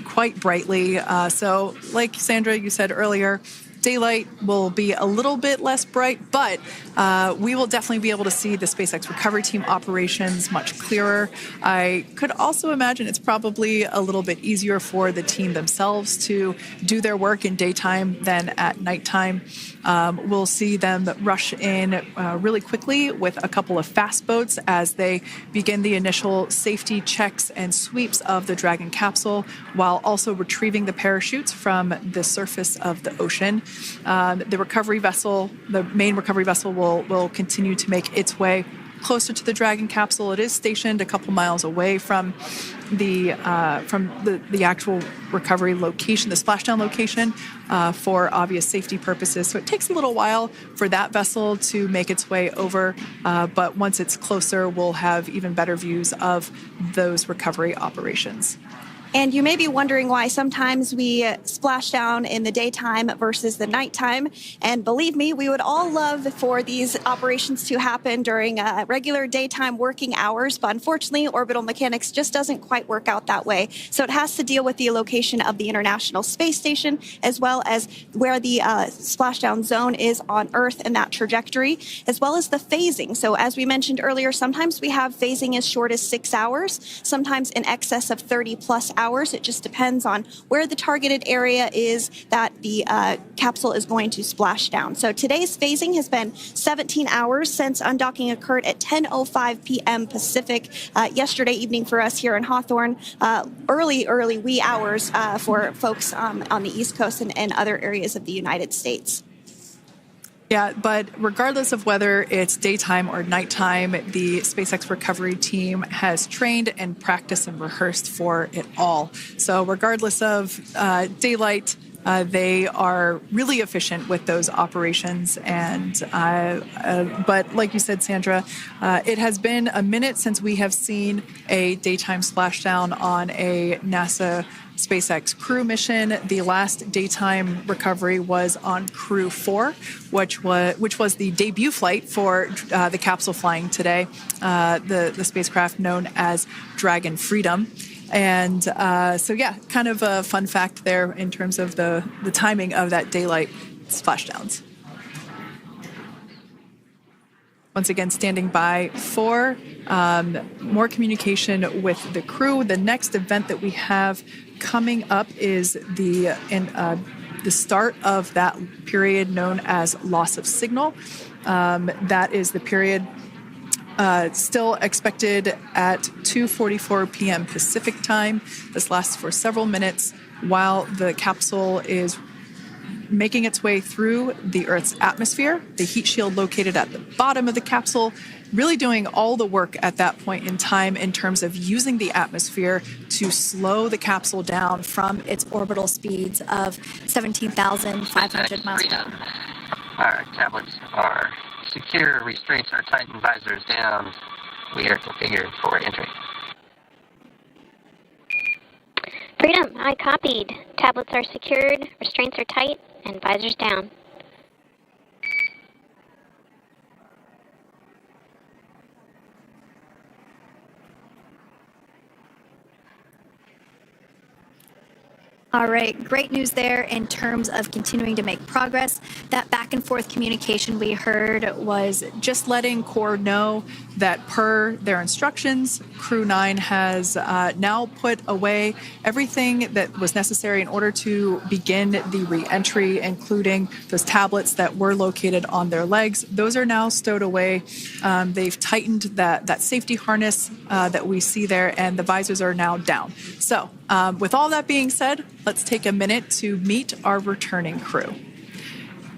quite brightly. So like Sandra, you said earlier, daylight will be a little bit less bright, but we will definitely be able to see the SpaceX recovery team operations much clearer. I could also imagine it's probably a little bit easier for the team themselves to do their work in daytime than at nighttime. We'll see them rush in really quickly with a couple of fast boats as they begin the initial safety checks and sweeps of the Dragon capsule while also retrieving the parachutes from the surface of the ocean. The recovery vessel, the main recovery vessel, will continue to make its way closer to the Dragon capsule. It is stationed a couple miles away from the actual recovery location, the splashdown location, for obvious safety purposes. So it takes a little while for that vessel to make its way over, but once it's closer, we'll have even better views of those recovery operations. And you may be wondering why sometimes we splash down in the daytime versus the nighttime. And believe me, we would all love for these operations to happen during regular daytime working hours. But unfortunately, orbital mechanics just doesn't quite work out that way. So it has to deal with the location of the International Space Station, as well as where the splashdown zone is on Earth and that trajectory, as well as the phasing. So as we mentioned earlier, sometimes we have phasing as short as 6 hours, sometimes in excess of 30 plus hours. It just depends on where the targeted area is that the capsule is going to splash down. So today's phasing has been 17 hours since undocking occurred at 10:05 p.m. Pacific yesterday evening for us here in Hawthorne. Early wee hours for folks on the East Coast and other areas of the United States. Yeah, but regardless of whether it's daytime or nighttime, the SpaceX recovery team has trained and practiced and rehearsed for it all. So regardless of daylight, they are really efficient with those operations. And but like you said, Sandra, it has been a minute since we have seen a daytime splashdown on a NASA SpaceX crew mission. The last daytime recovery was on Crew 4, which was the debut flight for the capsule flying today, the spacecraft known as Dragon Freedom. And so, yeah, kind of a fun fact there in terms of the timing of that daylight splashdowns. once again standing by for more communication with the crew. The next event that we have coming up is the start of that period known as loss of signal. That is the period still expected at 2:44 p.m. Pacific time. This lasts for several minutes while the capsule is making its way through the Earth's atmosphere. The heat shield located at the bottom of the capsule really doing all the work at that point in time in terms of using the atmosphere to slow the capsule down from its orbital speeds of 17,500 miles per hour. Our tablets are secure, restraints are tight, and visors down. We are configured for entry. Freedom, I copied. Tablets are secured, restraints are tight, and visors down. All right, great news there in terms of continuing to make progress. That back and forth communication we heard was just letting Core know that per their instructions, Crew 9 has now put away everything that was necessary in order to begin the re-entry, including those tablets that were located on their legs. Those are now stowed away. They've tightened that safety harness that we see there, and the visors are now down. So with all that being said, let's take a minute to meet our returning crew.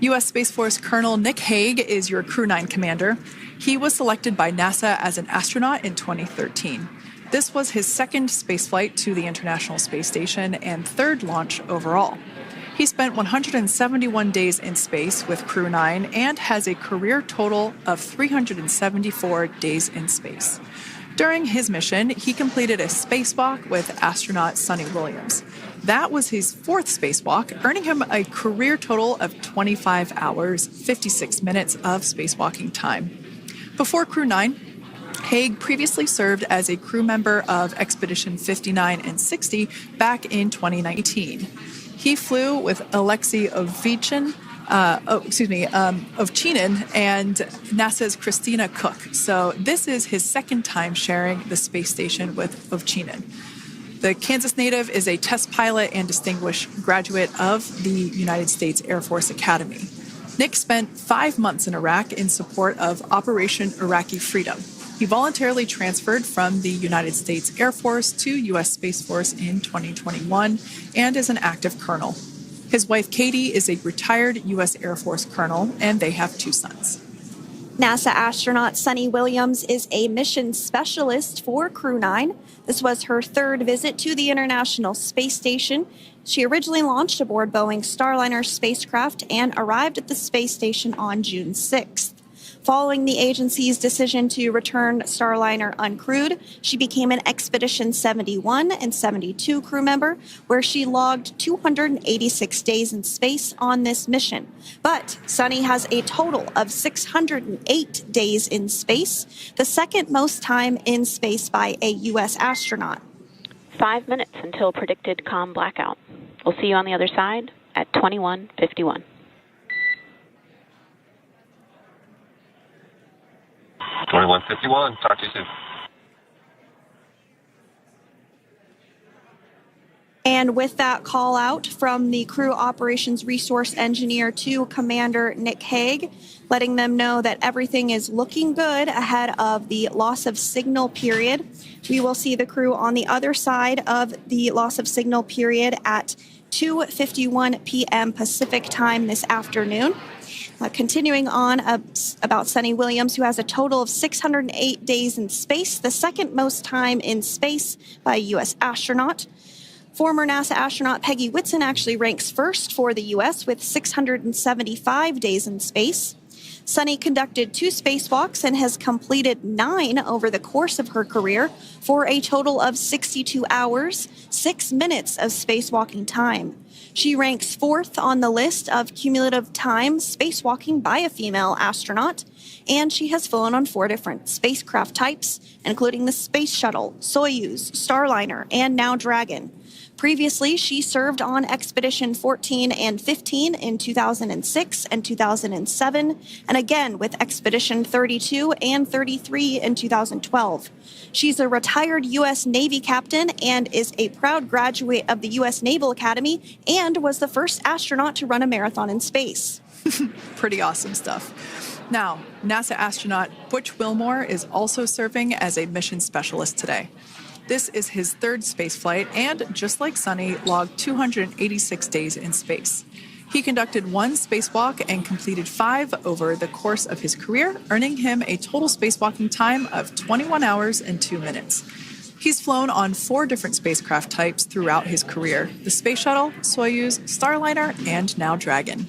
U.S. Space Force Colonel Nick Hague is your Crew 9 commander. He was selected by NASA as an astronaut in 2013. This was his second spaceflight to the International Space Station and third launch overall. He spent 171 days in space with Crew 9 and has a career total of 374 days in space. During his mission, he completed a spacewalk with astronaut Sunny Williams. That was his fourth spacewalk, earning him a career total of 25 hours, 56 minutes of spacewalking time. Before Crew 9, Hague previously served as a crew member of Expedition 59 and 60 back in 2019. He flew with Alexei Ovchinin and NASA's Christina Cook. So this is his second time sharing the space station with Ovchinin. The Kansas native is a test pilot and distinguished graduate of the United States Air Force Academy. Nick spent 5 months in Iraq in support of Operation Iraqi Freedom. He voluntarily transferred from the United States Air Force to U.S. Space Force in 2021 and is an active colonel. His wife, Katie, is a retired U.S. Air Force colonel, and they have 2 sons. NASA astronaut Sunny Williams is a mission specialist for Crew 9. This was her third visit to the International Space Station. She originally launched aboard Boeing Starliner spacecraft and arrived at the space station on June 6th. Following the agency's decision to return Starliner uncrewed, she became an Expedition 71 and 72 crew member, where she logged 286 days in space on this mission. But Sunny has a total of 608 days in space, the second most time in space by a U.S. astronaut. 5 minutes until predicted comm blackout. We'll see you on the other side at 21:51. 21:51. Talk to you soon. And with that call out from the crew operations resource engineer to Commander Nick Hague, letting them know that everything is looking good ahead of the loss of signal period. We will see the crew on the other side of the loss of signal period at 2:51 p.m. Pacific time this afternoon. Continuing on about Sunny Williams, who has a total of 608 days in space, the second most time in space by a U.S. astronaut. Former NASA astronaut Peggy Whitson actually ranks first for the U.S. with 675 days in space. Sunny conducted 2 spacewalks and has completed 9 over the course of her career for a total of 62 hours, 6 minutes of spacewalking time. She ranks 4th on the list of cumulative time spacewalking by a female astronaut, and she has flown on 4 different spacecraft types, including the Space Shuttle, Soyuz, Starliner, and now Dragon. Previously, she served on Expedition 14 and 15 in 2006 and 2007, and again with Expedition 32 and 33 in 2012. She's a retired U.S. Navy captain and is a proud graduate of the U.S. Naval Academy and was the first astronaut to run a marathon in space. Pretty awesome stuff. Now, NASA astronaut Butch Wilmore is also serving as a mission specialist today. This is his 3rd space flight and, just like Sunny, logged 286 days in space. He conducted 1 spacewalk and completed 5 over the course of his career, earning him a total spacewalking time of 21 hours and 2 minutes. He's flown on 4 different spacecraft types throughout his career: the Space Shuttle, Soyuz, Starliner, and now Dragon.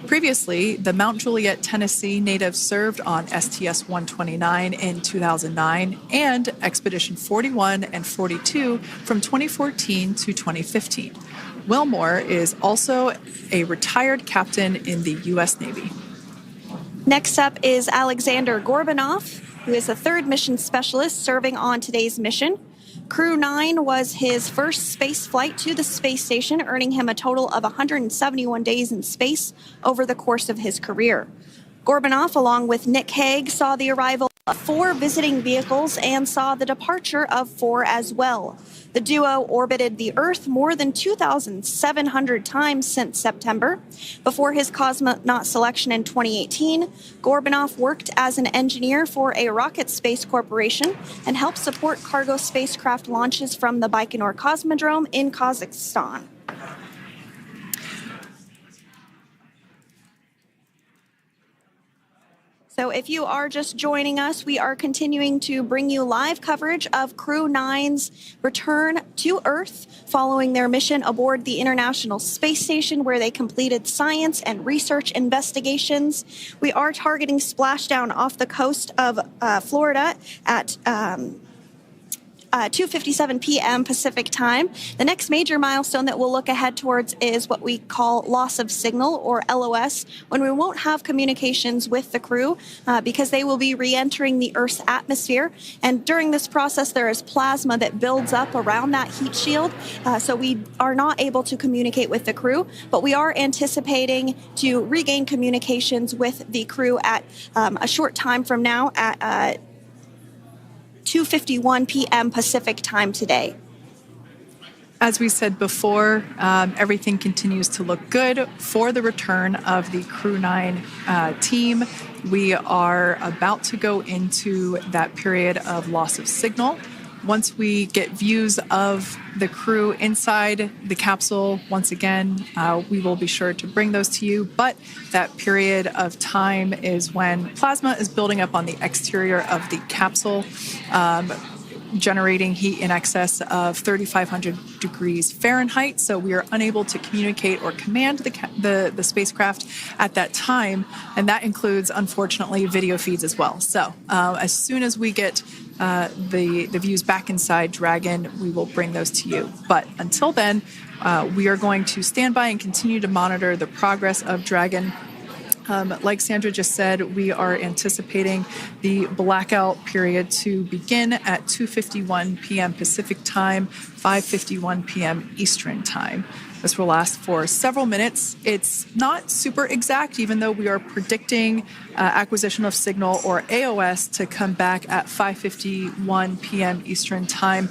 Previously, the Mount Juliet, Tennessee native served on STS-129 in 2009 and Expedition 41 and 42 from 2014 to 2015. Wilmore is also a retired captain in the U.S. Navy. Next up is Alexander Gorbanov, who is the 3rd mission specialist serving on today's mission. Crew 9 was his first space flight to the space station, earning him a total of 171 days in space over the course of his career. Gorbanov, along with Nick Hague, saw the arrival of 4 visiting vehicles and saw the departure of 4 as well. The duo orbited the Earth more than 2,700 times since September. Before his cosmonaut selection in 2018, Gorbanov worked as an engineer for a rocket space corporation and helped support cargo spacecraft launches from the Baikonur Cosmodrome in Kazakhstan. So if you are just joining us, we are continuing to bring you live coverage of Crew 9's return to Earth following their mission aboard the International Space Station, where they completed science and research investigations. We are targeting splashdown off the coast of Florida at 2:57 p.m. Pacific time. The next major milestone that we'll look ahead towards is what we call loss of signal, or LOS, when we won't have communications with the crew because they will be re-entering the Earth's atmosphere. And during this process, there is plasma that builds up around that heat shield, so we are not able to communicate with the crew, but we are anticipating to regain communications with the crew at a short time from now at 2:51 p.m. Pacific time today. As we said before, everything continues to look good for the return of the Crew 9 team. We are about to go into that period of loss of signal. Once we get views of the crew inside the capsule, once again, we will be sure to bring those to you. But that period of time is when plasma is building up on the exterior of the capsule, generating heat in excess of 3,500 degrees Fahrenheit. So we are unable to communicate or command the spacecraft at that time. And that includes, unfortunately, video feeds as well. So as soon as we get the views back inside Dragon, we will bring those to you. But until then, we are going to stand by and continue to monitor the progress of Dragon. Like Sandra just said, we are anticipating the blackout period to begin at 2:51 p.m. Pacific time, 5:51 p.m. Eastern time. This will last for several minutes. It's not super exact, even though we are predicting acquisition of signal, or AOS, to come back at 5:51 p.m. Eastern time.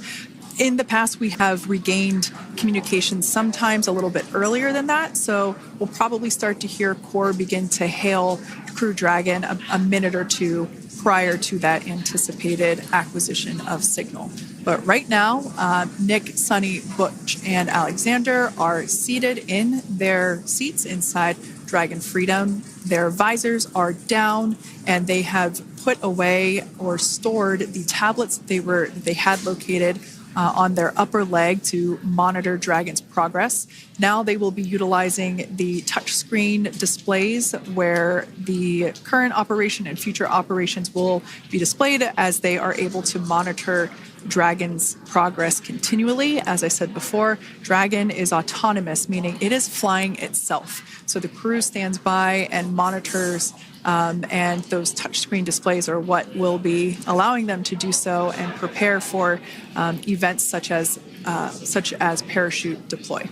In the past, we have regained communication sometimes a little bit earlier than that, so we'll probably start to hear Core begin to hail Crew Dragon a minute or two prior to that anticipated acquisition of signal. But right now, Nick, Sunny, Butch, and Alexander are seated in their seats inside Dragon Freedom. Their visors are down, and they have put away or stored the tablets they had located on their upper leg to monitor Dragon's progress. Now they will be utilizing the touchscreen displays where the current operation and future operations will be displayed as they are able to monitor Dragon's progress continually. As I said before, Dragon is autonomous, meaning it is flying itself. So the crew stands by and monitors, and those touchscreen displays are what will be allowing them to do so and prepare for events such as parachute deploy.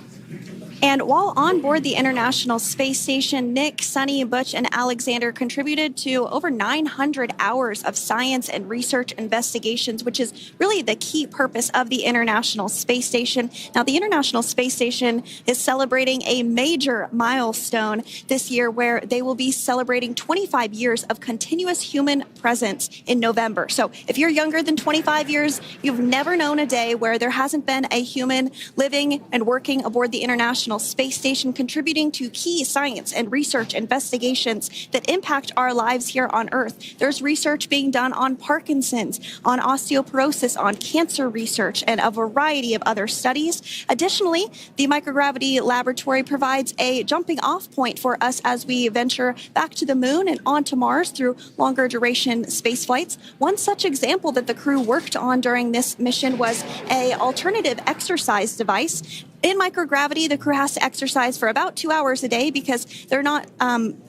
And while on board the International Space Station, Nick, Sunny, Butch, and Alexander contributed to over 900 hours of science and research investigations, which is really the key purpose of the International Space Station. Now, the International Space Station is celebrating a major milestone this year where they will be celebrating 25 years of continuous human presence in November. So if you're younger than 25 years, you've never known a day where there hasn't been a human living and working aboard the International Space Station, contributing to key science and research investigations that impact our lives here on Earth. There's research being done on Parkinson's, on osteoporosis, on cancer research, and a variety of other studies. Additionally, the microgravity laboratory provides a jumping off point for us as we venture back to the moon and onto Mars through longer duration space flights. One such example that the crew worked on during this mission was an alternative exercise device. In microgravity, the crew has to exercise for about 2 hours a day because they're not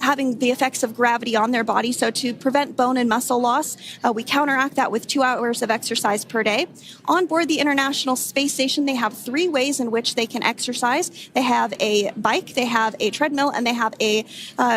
having the effects of gravity on their body. So to prevent bone and muscle loss, we counteract that with 2 hours of exercise per day. On board the International Space Station, they have 3 ways in which they can exercise. They have a bike, they have a treadmill, and they have a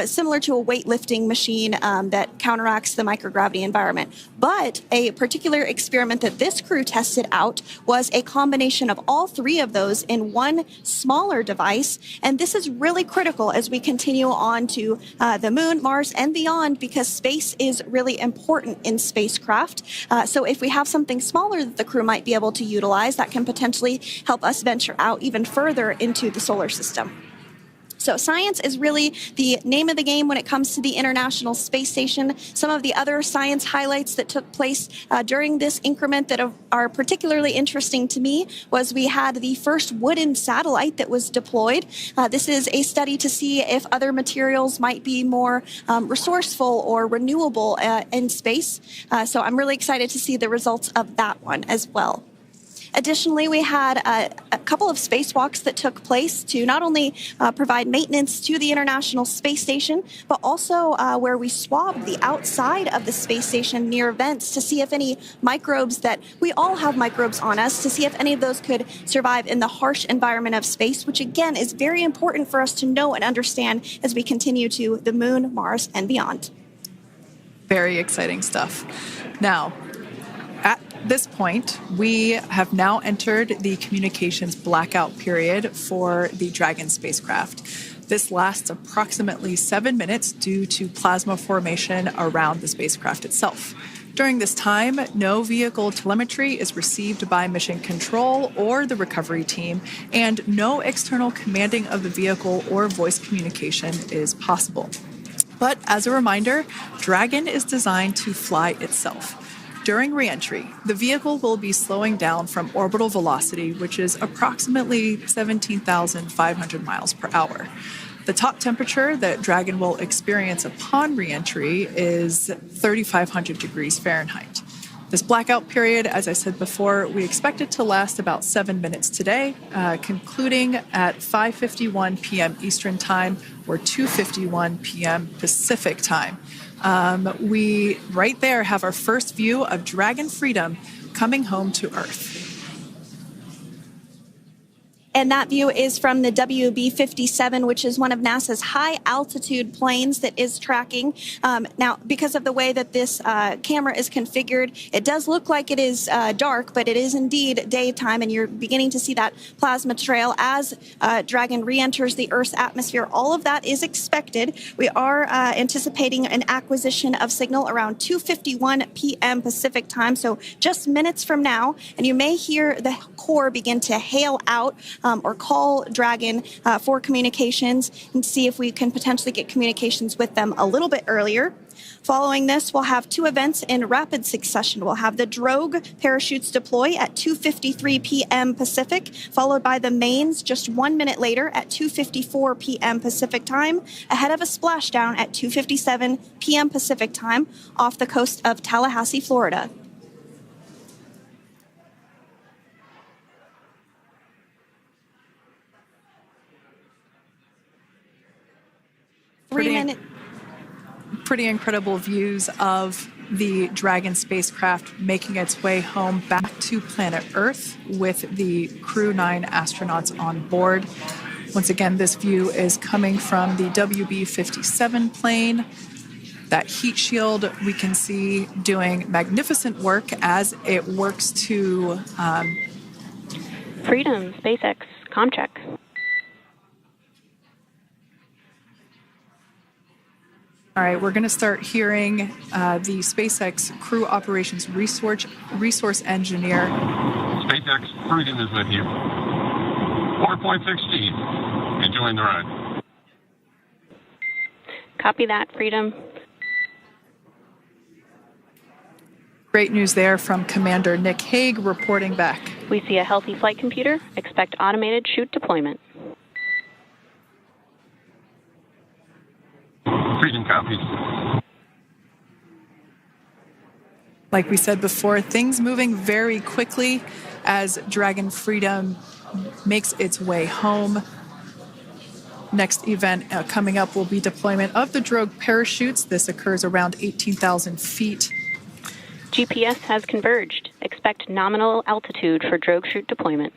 similar to a weightlifting machine that counteracts the microgravity environment. But a particular experiment that this crew tested out was a combination of all 3 of those in one smaller device. And this is really critical as we continue on to the moon, Mars, and beyond, because space is really important in spacecraft. So if we have something smaller that the crew might be able to utilize, that can potentially help us venture out even further into the solar system. So science is really the name of the game when it comes to the International Space Station. Some of the other science highlights that took place during this increment that are particularly interesting to me was we had the first wooden satellite that was deployed. This is a study to see if other materials might be more resourceful or renewable in space. So I'm really excited to see the results of that one as well. Additionally, we had a couple of spacewalks that took place to not only provide maintenance to the International Space Station, but also where we swabbed the outside of the space station near vents to see if any microbes that we all have microbes on us, to see if any of those could survive in the harsh environment of space, which again is very important for us to know and understand as we continue to the moon, Mars, and beyond. Very exciting stuff. Now, at this point, we have now entered the communications blackout period for the Dragon spacecraft. This lasts approximately 7 minutes due to plasma formation around the spacecraft itself. During this time, no vehicle telemetry is received by mission control or the recovery team, and no external commanding of the vehicle or voice communication is possible. But as a reminder, Dragon is designed to fly itself. During re-entry, the vehicle will be slowing down from orbital velocity, which is approximately 17,500 miles per hour. The top temperature that Dragon will experience upon re-entry is 3,500 degrees Fahrenheit. This blackout period, as I said before, we expect it to last about 7 minutes today, concluding at 5:51 p.m. Eastern Time or 2:51 p.m. Pacific Time. We right there have our first view of Dragon Freedom coming home to Earth. And that view is from the WB-57, which is one of NASA's high-altitude planes that is tracking. Now, because of the way that this camera is configured, it does look like it is dark, but it is indeed daytime, and you're beginning to see that plasma trail as Dragon re-enters the Earth's atmosphere. All of that is expected. We are anticipating an acquisition of signal around 2:51 p.m. Pacific Time, so just minutes from now, and you may hear the core begin to hail out or call Dragon for communications and see if we can potentially get communications with them a little bit earlier. Following this, we'll have two events in rapid succession. We'll have the drogue parachutes deploy at 2:53 p.m. Pacific, followed by the mains just 1 minute later at 2:54 p.m. Pacific time, ahead of a splashdown at 2:57 p.m. Pacific time off the coast of Tallahassee, Florida. Pretty incredible views of the Dragon spacecraft making its way home back to planet Earth with the Crew 9 astronauts on board. Once again, this view is coming from the WB-57 plane. That heat shield we can see doing magnificent work as it works to... Freedom, SpaceX, Comcheck. All right, we're going to start hearing the SpaceX Crew Operations Resource Engineer. SpaceX Freedom is with you. 4.16. Enjoying the ride. Copy that, Freedom. Great news there from Commander Nick Hague reporting back. We see a healthy flight computer. Expect automated chute deployment. Freedom copies. Like we said before, things moving very quickly as Dragon Freedom makes its way home. Next event coming up will be deployment of the drogue parachutes. This occurs around 18,000 feet. GPS has converged. Expect nominal altitude for drogue chute deployment.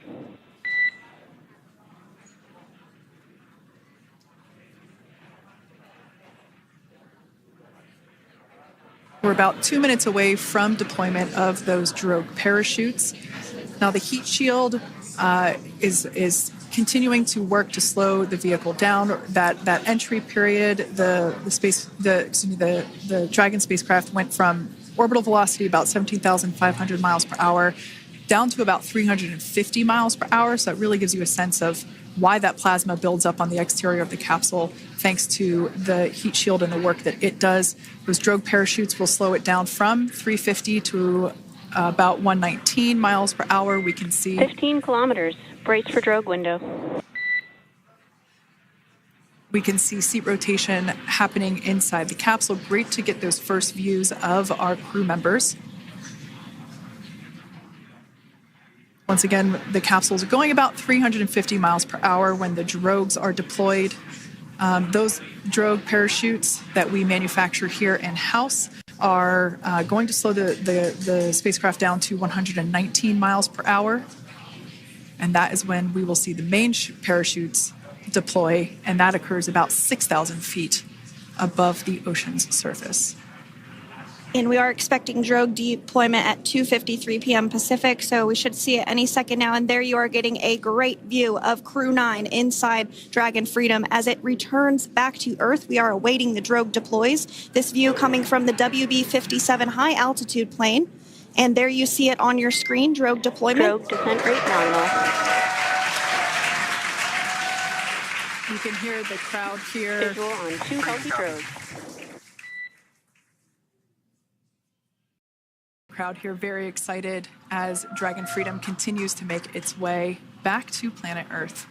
We're about 2 minutes away from deployment of those drogue parachutes. Now the heat shield is continuing to work to slow the vehicle down. That entry period, the Dragon spacecraft went from orbital velocity about 17,500 miles per hour down to about 350 miles per hour. So it really gives you a sense of why that plasma builds up on the exterior of the capsule, thanks to the heat shield and the work that it does. Those drogue parachutes will slow it down from 350 to about 119 miles per hour. We can see 15 kilometers. Brace for drogue window. We can see seat rotation happening inside the capsule. Great to get those first views of our crew members. Once again, the capsules are going about 350 miles per hour when the drogues are deployed. Those drogue parachutes that we manufacture here in-house are going to slow the spacecraft down to 119 miles per hour. And that is when we will see the main parachutes deploy, and that occurs about 6,000 feet above the ocean's surface. And we are expecting drogue deployment at 2:53 p.m. Pacific, so we should see it any second now. And there you are getting a great view of Crew 9 inside Dragon Freedom as it returns back to Earth. We are awaiting the drogue deploys. This view coming from the WB-57 high-altitude plane. And there you see it on your screen, drogue deployment. Drogue descent rate nominal. You can hear the crowd here. Visual on 2 healthy drogues. Crowd here very excited as Dragon Freedom continues to make its way back to planet Earth.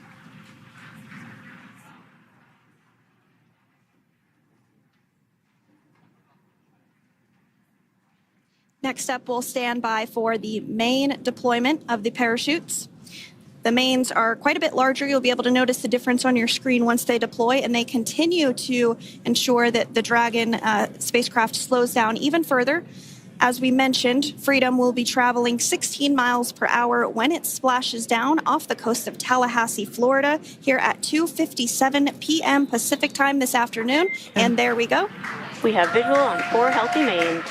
Next up, we'll stand by for the main deployment of the parachutes. The mains are quite a bit larger. You'll be able to notice the difference on your screen once they deploy, and they continue to ensure that the Dragon spacecraft slows down even further. As we mentioned, Freedom will be traveling 16 miles per hour when it splashes down off the coast of Tallahassee, Florida, here at 2:57 p.m. Pacific time this afternoon. And there we go. We have visual on 4 healthy mains.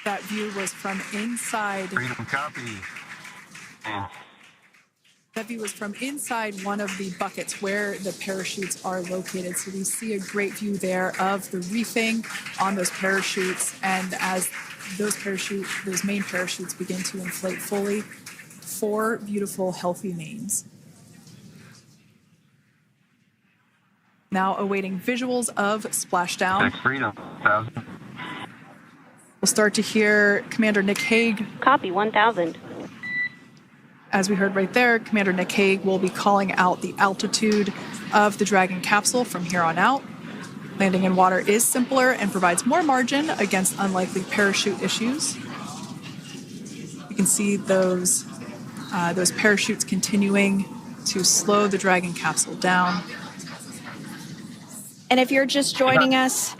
That view was from inside. Freedom copy. That view was from inside one of the buckets where the parachutes are located. So we see a great view there of the reefing on those parachutes. And as those main parachutes begin to inflate fully, 4 beautiful, healthy mains. Now awaiting visuals of splashdown. X Freedom, 1,000. We'll start to hear Commander Nick Hague. Copy, 1,000. As we heard right there, Commander Nick Hague will be calling out the altitude of the Dragon capsule from here on out. Landing in water is simpler and provides more margin against unlikely parachute issues. You can see those parachutes continuing to slow the Dragon capsule down. And if you're just joining us,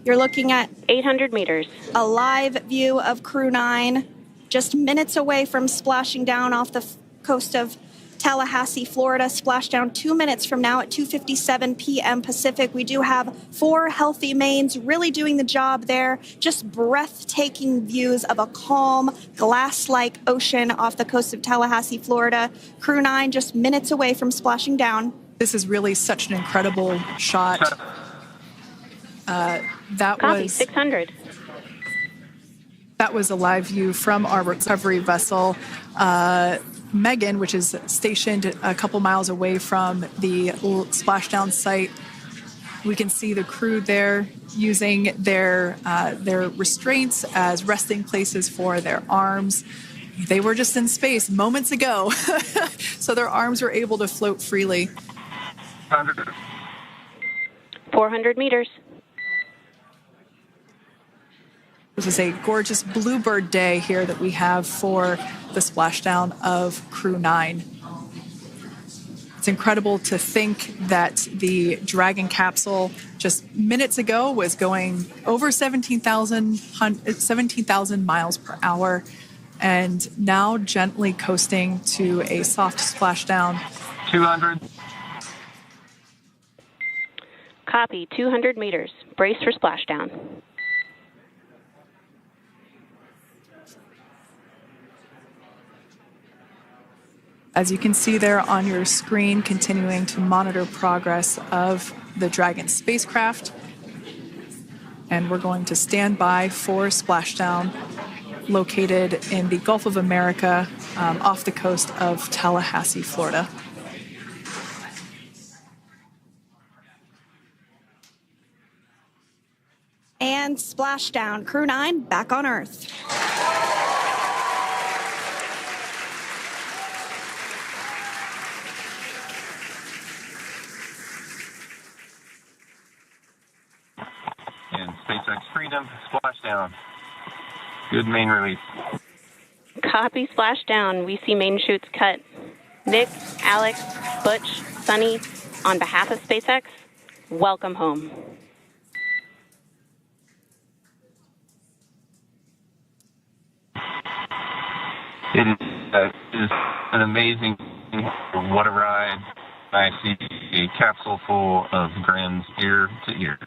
you're looking at 800 meters. a live view of Crew 9, just minutes away from splashing down off the coast of Tallahassee, Florida. Splashdown 2 minutes from now at 2:57 p.m. Pacific. We do have 4 healthy mains really doing the job there. Just breathtaking views of a calm, glass-like ocean off the coast of Tallahassee, Florida. Crew 9 just minutes away from splashing down. This is really such an incredible shot. That Copy, was 600. That was a live view from our recovery vessel, Megan, which is stationed a couple miles away from the splashdown site. We can see the crew there using their restraints as resting places for their arms. They were just in space moments ago, so their arms were able to float freely. 400 meters. This is a gorgeous bluebird day here that we have for the splashdown of Crew 9. It's incredible to think that the Dragon capsule just minutes ago was going over 17,000 miles per hour and now gently coasting to a soft splashdown. 200. Copy, 200 meters. Brace for splashdown. As you can see there on your screen, continuing to monitor progress of the Dragon spacecraft. And we're going to stand by for splashdown located in the Gulf of America off the coast of Tallahassee, Florida. And splashdown. Crew 9 back on Earth. And SpaceX Freedom, splashdown. Good main release. Copy, splashdown. We see main chutes cut. Nick, Alex, Butch, Sunny, on behalf of SpaceX, welcome home. It is an amazing, what a ride. I see a capsule full of grins ear to ear.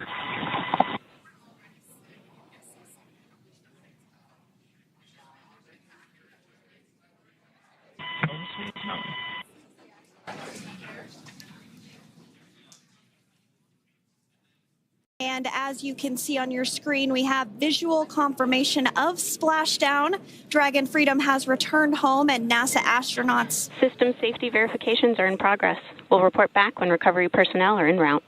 And as you can see on your screen, we have visual confirmation of splashdown. Dragon Freedom has returned home and NASA astronauts. System safety verifications are in progress. We'll report back when recovery personnel are en route.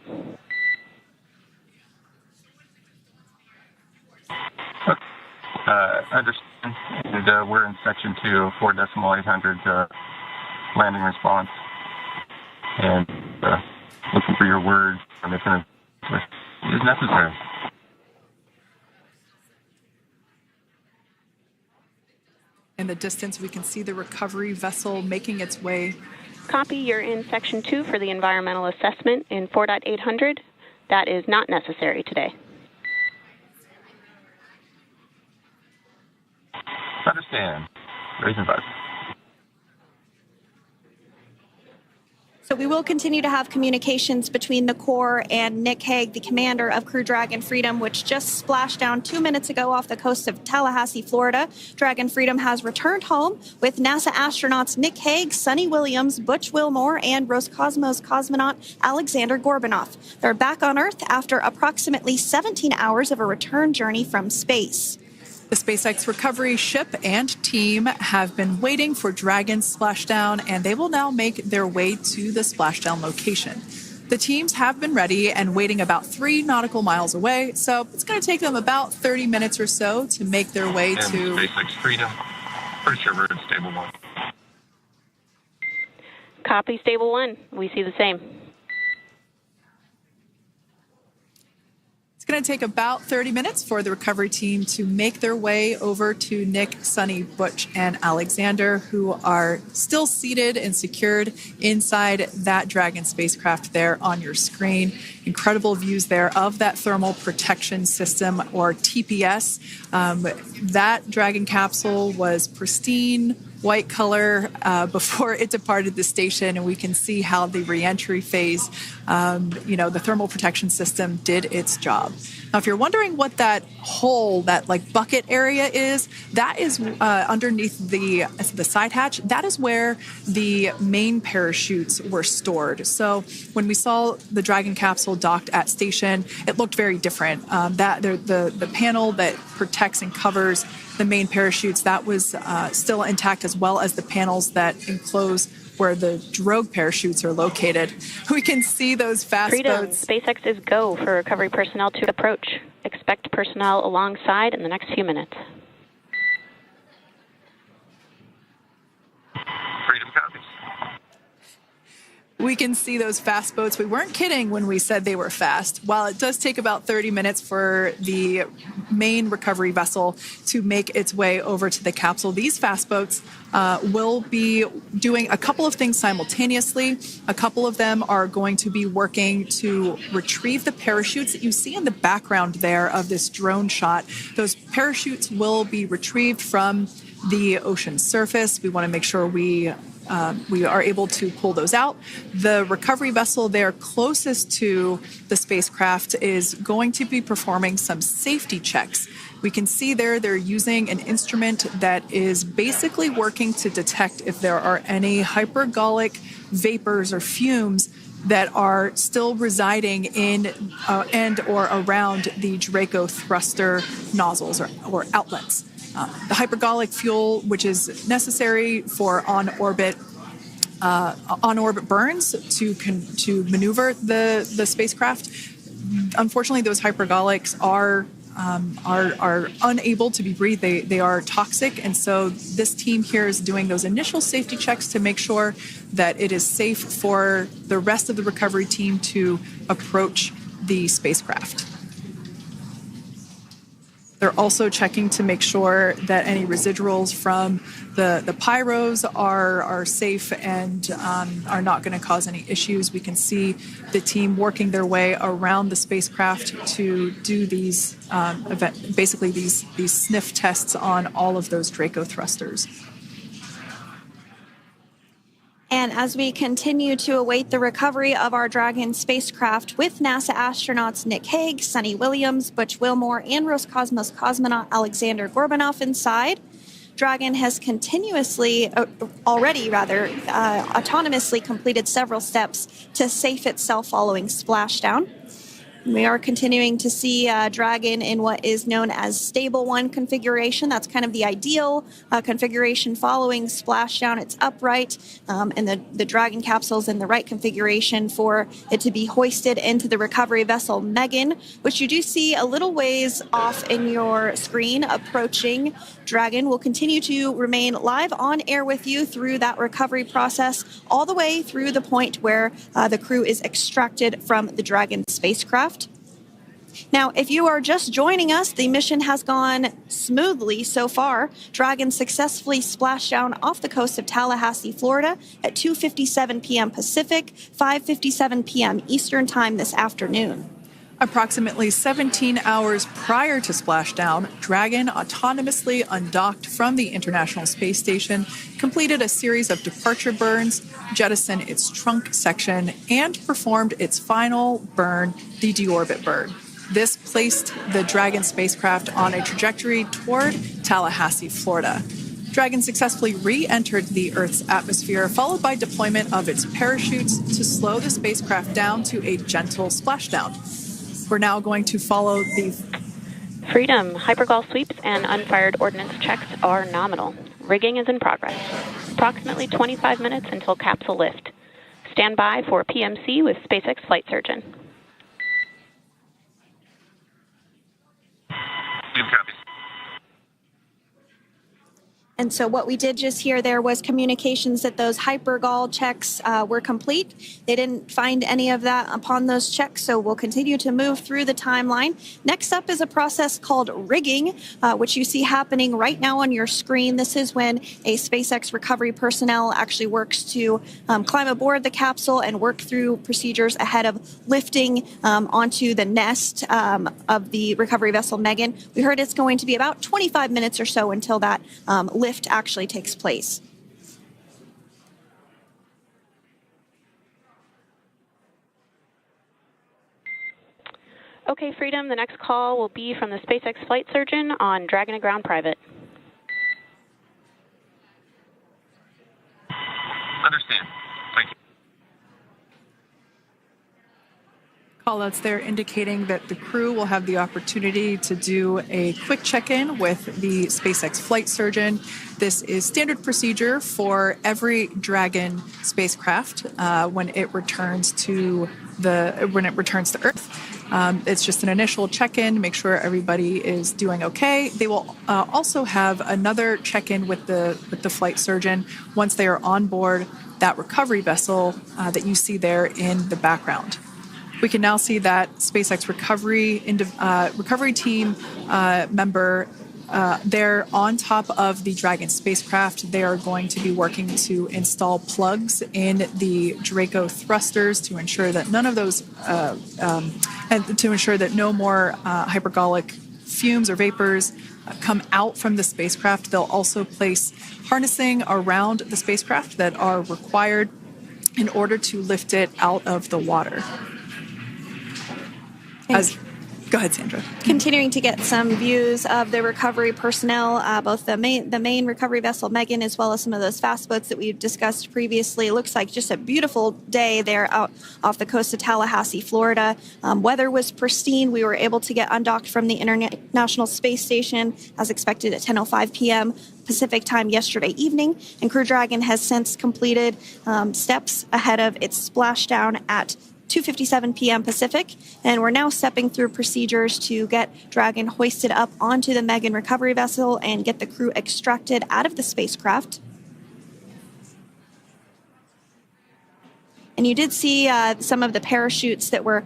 Understand. And we're in section 2, 4.800 landing response. And looking for your words if it is necessary. In the distance, we can see the recovery vessel making its way. Copy, you're in section 2 for the environmental assessment in 4.800. That is not necessary today. Understand. Raise and advise. So we will continue to have communications between the Corps and Nick Hague, the commander of Crew Dragon Freedom, which just splashed down 2 minutes ago off the coast of Tallahassee, Florida. Dragon Freedom has returned home with NASA astronauts Nick Hague, Sunny Williams, Butch Wilmore, and Roscosmos cosmonaut Alexander Gorbanov. They're back on Earth after approximately 17 hours of a return journey from space. The SpaceX recovery ship and team have been waiting for Dragon's splashdown, and they will now make their way to the splashdown location. The teams have been ready and waiting about 3 nautical miles away, so it's going to take them about 30 minutes or so to make their way and to SpaceX Freedom. Pretty sure we're in stable 1. Copy, Stable 1. We see the same. It's going to take about 30 minutes for the recovery team to make their way over to Nick, Sunny, Butch, and Alexander, who are still seated and secured inside that Dragon spacecraft there on your screen. Incredible views there of that thermal protection system, or TPS. That Dragon capsule was pristine, white color before it departed the station, and we can see how the reentry phase, the thermal protection system did its job. Now, if you're wondering what that hole, that like bucket area is, that is underneath the side hatch. That is where the main parachutes were stored. So when we saw the Dragon capsule docked at station, it looked very different. The panel that protects and covers the main parachutes, that was still intact, as well as the panels that enclose where the drogue parachutes are located. We can see those fast Freedom. boats. SpaceX is go for recovery personnel to approach. Expect personnel alongside in the next few minutes. Freedom copies. We can see those fast boats. We weren't kidding when we said they were fast. While it does take about 30 minutes for the main recovery vessel to make its way over to the capsule, these fast boats will be doing a couple of things simultaneously. A couple of them are going to be working to retrieve the parachutes that you see in the background there of this drone shot. Those parachutes will be retrieved from the ocean surface. We want to make sure we are able to pull those out. The recovery vessel there closest to the spacecraft is going to be performing some safety checks. We can see there they're using an instrument that is basically working to detect if there are any hypergolic vapors or fumes that are still residing in and or around the Draco thruster nozzles or outlets. The hypergolic fuel, which is necessary for on-orbit burns to maneuver the spacecraft. Unfortunately, those hypergolics are unable to be breathed. They are toxic, and so this team here is doing those initial safety checks to make sure that it is safe for the rest of the recovery team to approach the spacecraft. They're also checking to make sure that any residuals from the pyros are safe and are not going to cause any issues. We can see the team working their way around the spacecraft to do these these sniff tests on all of those Draco thrusters. And as we continue to await the recovery of our Dragon spacecraft with NASA astronauts Nick Hague, Sunny Williams, Butch Wilmore, and Roscosmos cosmonaut Alexander Gorbanov inside, Dragon has autonomously completed several steps to safe itself following splashdown. We are continuing to see Dragon in what is known as Stable 1 configuration. That's kind of the ideal configuration following splashdown. It's upright, and the Dragon capsule is in the right configuration for it to be hoisted into the recovery vessel Megan, which you do see a little ways off in your screen approaching. Dragon will continue to remain live on air with you through that recovery process, all the way through the point where the crew is extracted from the Dragon spacecraft. Now, if you are just joining us, the mission has gone smoothly so far. Dragon successfully splashed down off the coast of Tallahassee, Florida at 2:57 p.m. Pacific, 5:57 p.m. Eastern Time this afternoon. Approximately 17 hours prior to splashdown, Dragon autonomously undocked from the International Space Station, completed a series of departure burns, jettisoned its trunk section, and performed its final burn, the deorbit burn. This placed the Dragon spacecraft on a trajectory toward Tallahassee, Florida. Dragon successfully re-entered the Earth's atmosphere, followed by deployment of its parachutes to slow the spacecraft down to a gentle splashdown. We're now going to follow the Freedom. Hypergol sweeps and unfired ordnance checks are nominal. Rigging is in progress. Approximately 25 minutes until capsule lift. stand by for PMC with SpaceX Flight Surgeon. Copy. And so what we did just hear there was communications that those hypergol checks were complete. They didn't find any of that upon those checks, so we'll continue to move through the timeline. Next up is a process called rigging, which you see happening right now on your screen. This is when a SpaceX recovery personnel actually works to climb aboard the capsule and work through procedures ahead of lifting onto the nest of the recovery vessel Megan. We heard it's going to be about 25 minutes or so until that lift actually takes place. Okay, Freedom, the next call will be from the SpaceX Flight Surgeon on Dragon to Ground Private. Understand. Thank you. Callouts there indicating that the crew will have the opportunity to do a quick check-in with the SpaceX Flight Surgeon. This is standard procedure for every Dragon spacecraft when it returns to Earth. It's just an initial check-in, make sure everybody is doing okay. They will also have another check-in with the flight surgeon once they are on board that recovery vessel that you see there in the background. We can now see that SpaceX recovery team member they're on top of the Dragon spacecraft. They are going to be working to install plugs in the Draco thrusters to ensure that none of those, and to ensure that no more hypergolic fumes or vapors come out from the spacecraft. They'll also place harnessing around the spacecraft that are required in order to lift it out of the water. Go ahead, Sandra. Continuing to get some views of the recovery personnel, both the main recovery vessel Megan, as well as some of those fast boats that we've discussed previously. It looks like just a beautiful day there out off the coast of Tallahassee, Florida. Weather was pristine. We were able to get undocked from the International Space Station as expected at 10:05 p.m. Pacific time yesterday evening, and Crew Dragon has since completed steps ahead of its splashdown at 2:57 p.m. Pacific, and we're now stepping through procedures to get Dragon hoisted up onto the Megan recovery vessel and get the crew extracted out of the spacecraft. And you did see some of the parachutes that were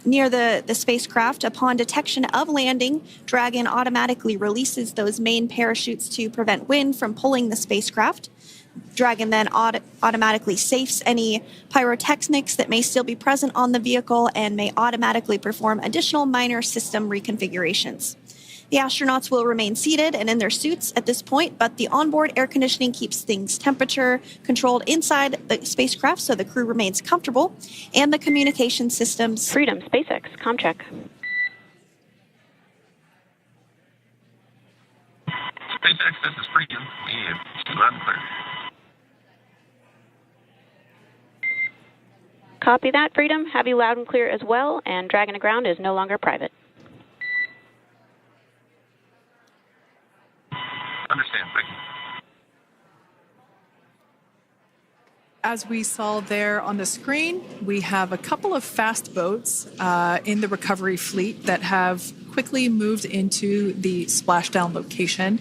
near the spacecraft. Upon detection of landing, Dragon automatically releases those main parachutes to prevent wind from pulling the spacecraft. Dragon then automatically safes any pyrotechnics that may still be present on the vehicle and may automatically perform additional minor system reconfigurations. The astronauts will remain seated and in their suits at this point, but the onboard air conditioning keeps things temperature controlled inside the spacecraft so the crew remains comfortable, and the communication systems. Freedom, SpaceX, ComCheck. SpaceX, this is Freedom. Loud and clear. Copy that, Freedom. Have you loud and clear as well, and Dragon to Ground is no longer private. Understand, thank you. As we saw there on the screen, we have a couple of fast boats in the recovery fleet that have quickly moved into the splashdown location.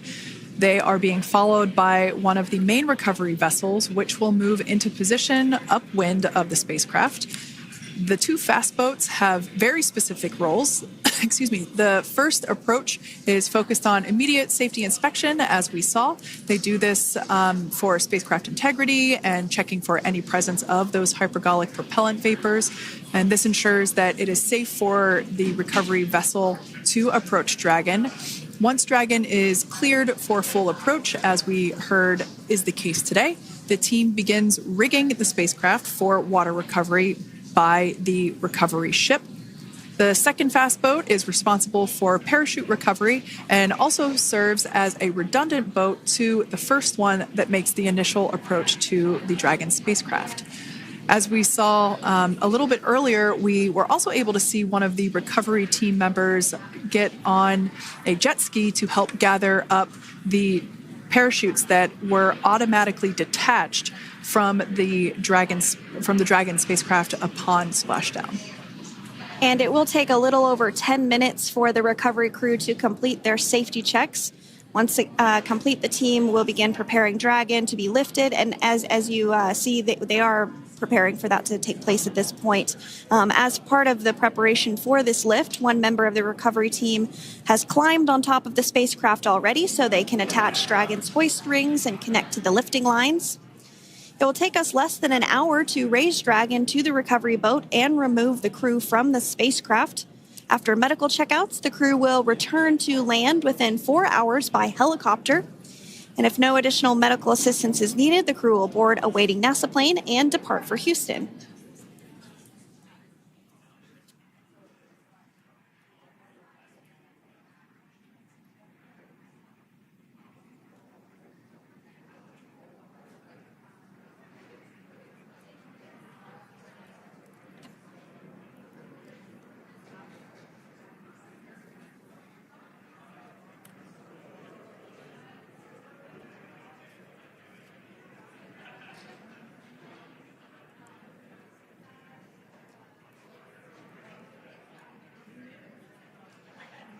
They are being followed by one of the main recovery vessels, which will move into position upwind of the spacecraft. The two fast boats have very specific roles. Excuse me. The first approach is focused on immediate safety inspection, as we saw. They do this for spacecraft integrity and checking for any presence of those hypergolic propellant vapors. And this ensures that it is safe for the recovery vessel to approach Dragon. Once Dragon is cleared for full approach, as we heard is the case today, the team begins rigging the spacecraft for water recovery by the recovery ship. The second fast boat is responsible for parachute recovery and also serves as a redundant boat to the first one that makes the initial approach to the Dragon spacecraft. As we saw a little bit earlier, we were also able to see one of the recovery team members get on a jet ski to help gather up the parachutes that were automatically detached from the Dragon spacecraft upon splashdown. And it will take a little over 10 minutes for the recovery crew to complete their safety checks. Once they complete, the team will begin preparing Dragon to be lifted. And as you see, they are preparing for that to take place at this point. As part of the preparation for this lift, one member of the recovery team has climbed on top of the spacecraft already so they can attach Dragon's hoist rings and connect to the lifting lines. It will take us less than an hour to raise Dragon to the recovery boat and remove the crew from the spacecraft. After medical checkouts, the crew will return to land within 4 hours by helicopter. And if no additional medical assistance is needed, the crew will board a waiting NASA plane and depart for Houston.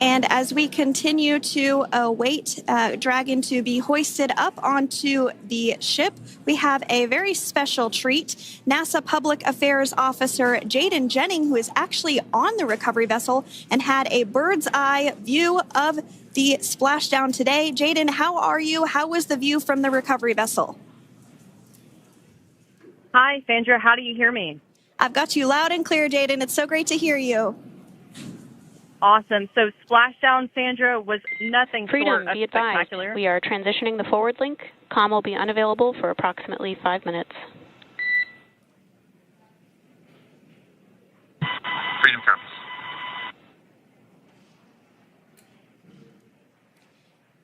And as we continue to await Dragon to be hoisted up onto the ship, we have a very special treat. NASA Public Affairs Officer Jaden Jennings, who is actually on the recovery vessel and had a bird's eye view of the splashdown today. Jaden, how are you? How was the view from the recovery vessel? Hi, Sandra. How do you hear me? I've got you loud and clear, Jaden. It's so great to hear you. Awesome. So splashdown, Sandra, was nothing Freedom, short of be advised. spectacular. We are transitioning the forward link. Comm will be unavailable for approximately 5 minutes. Freedom comes.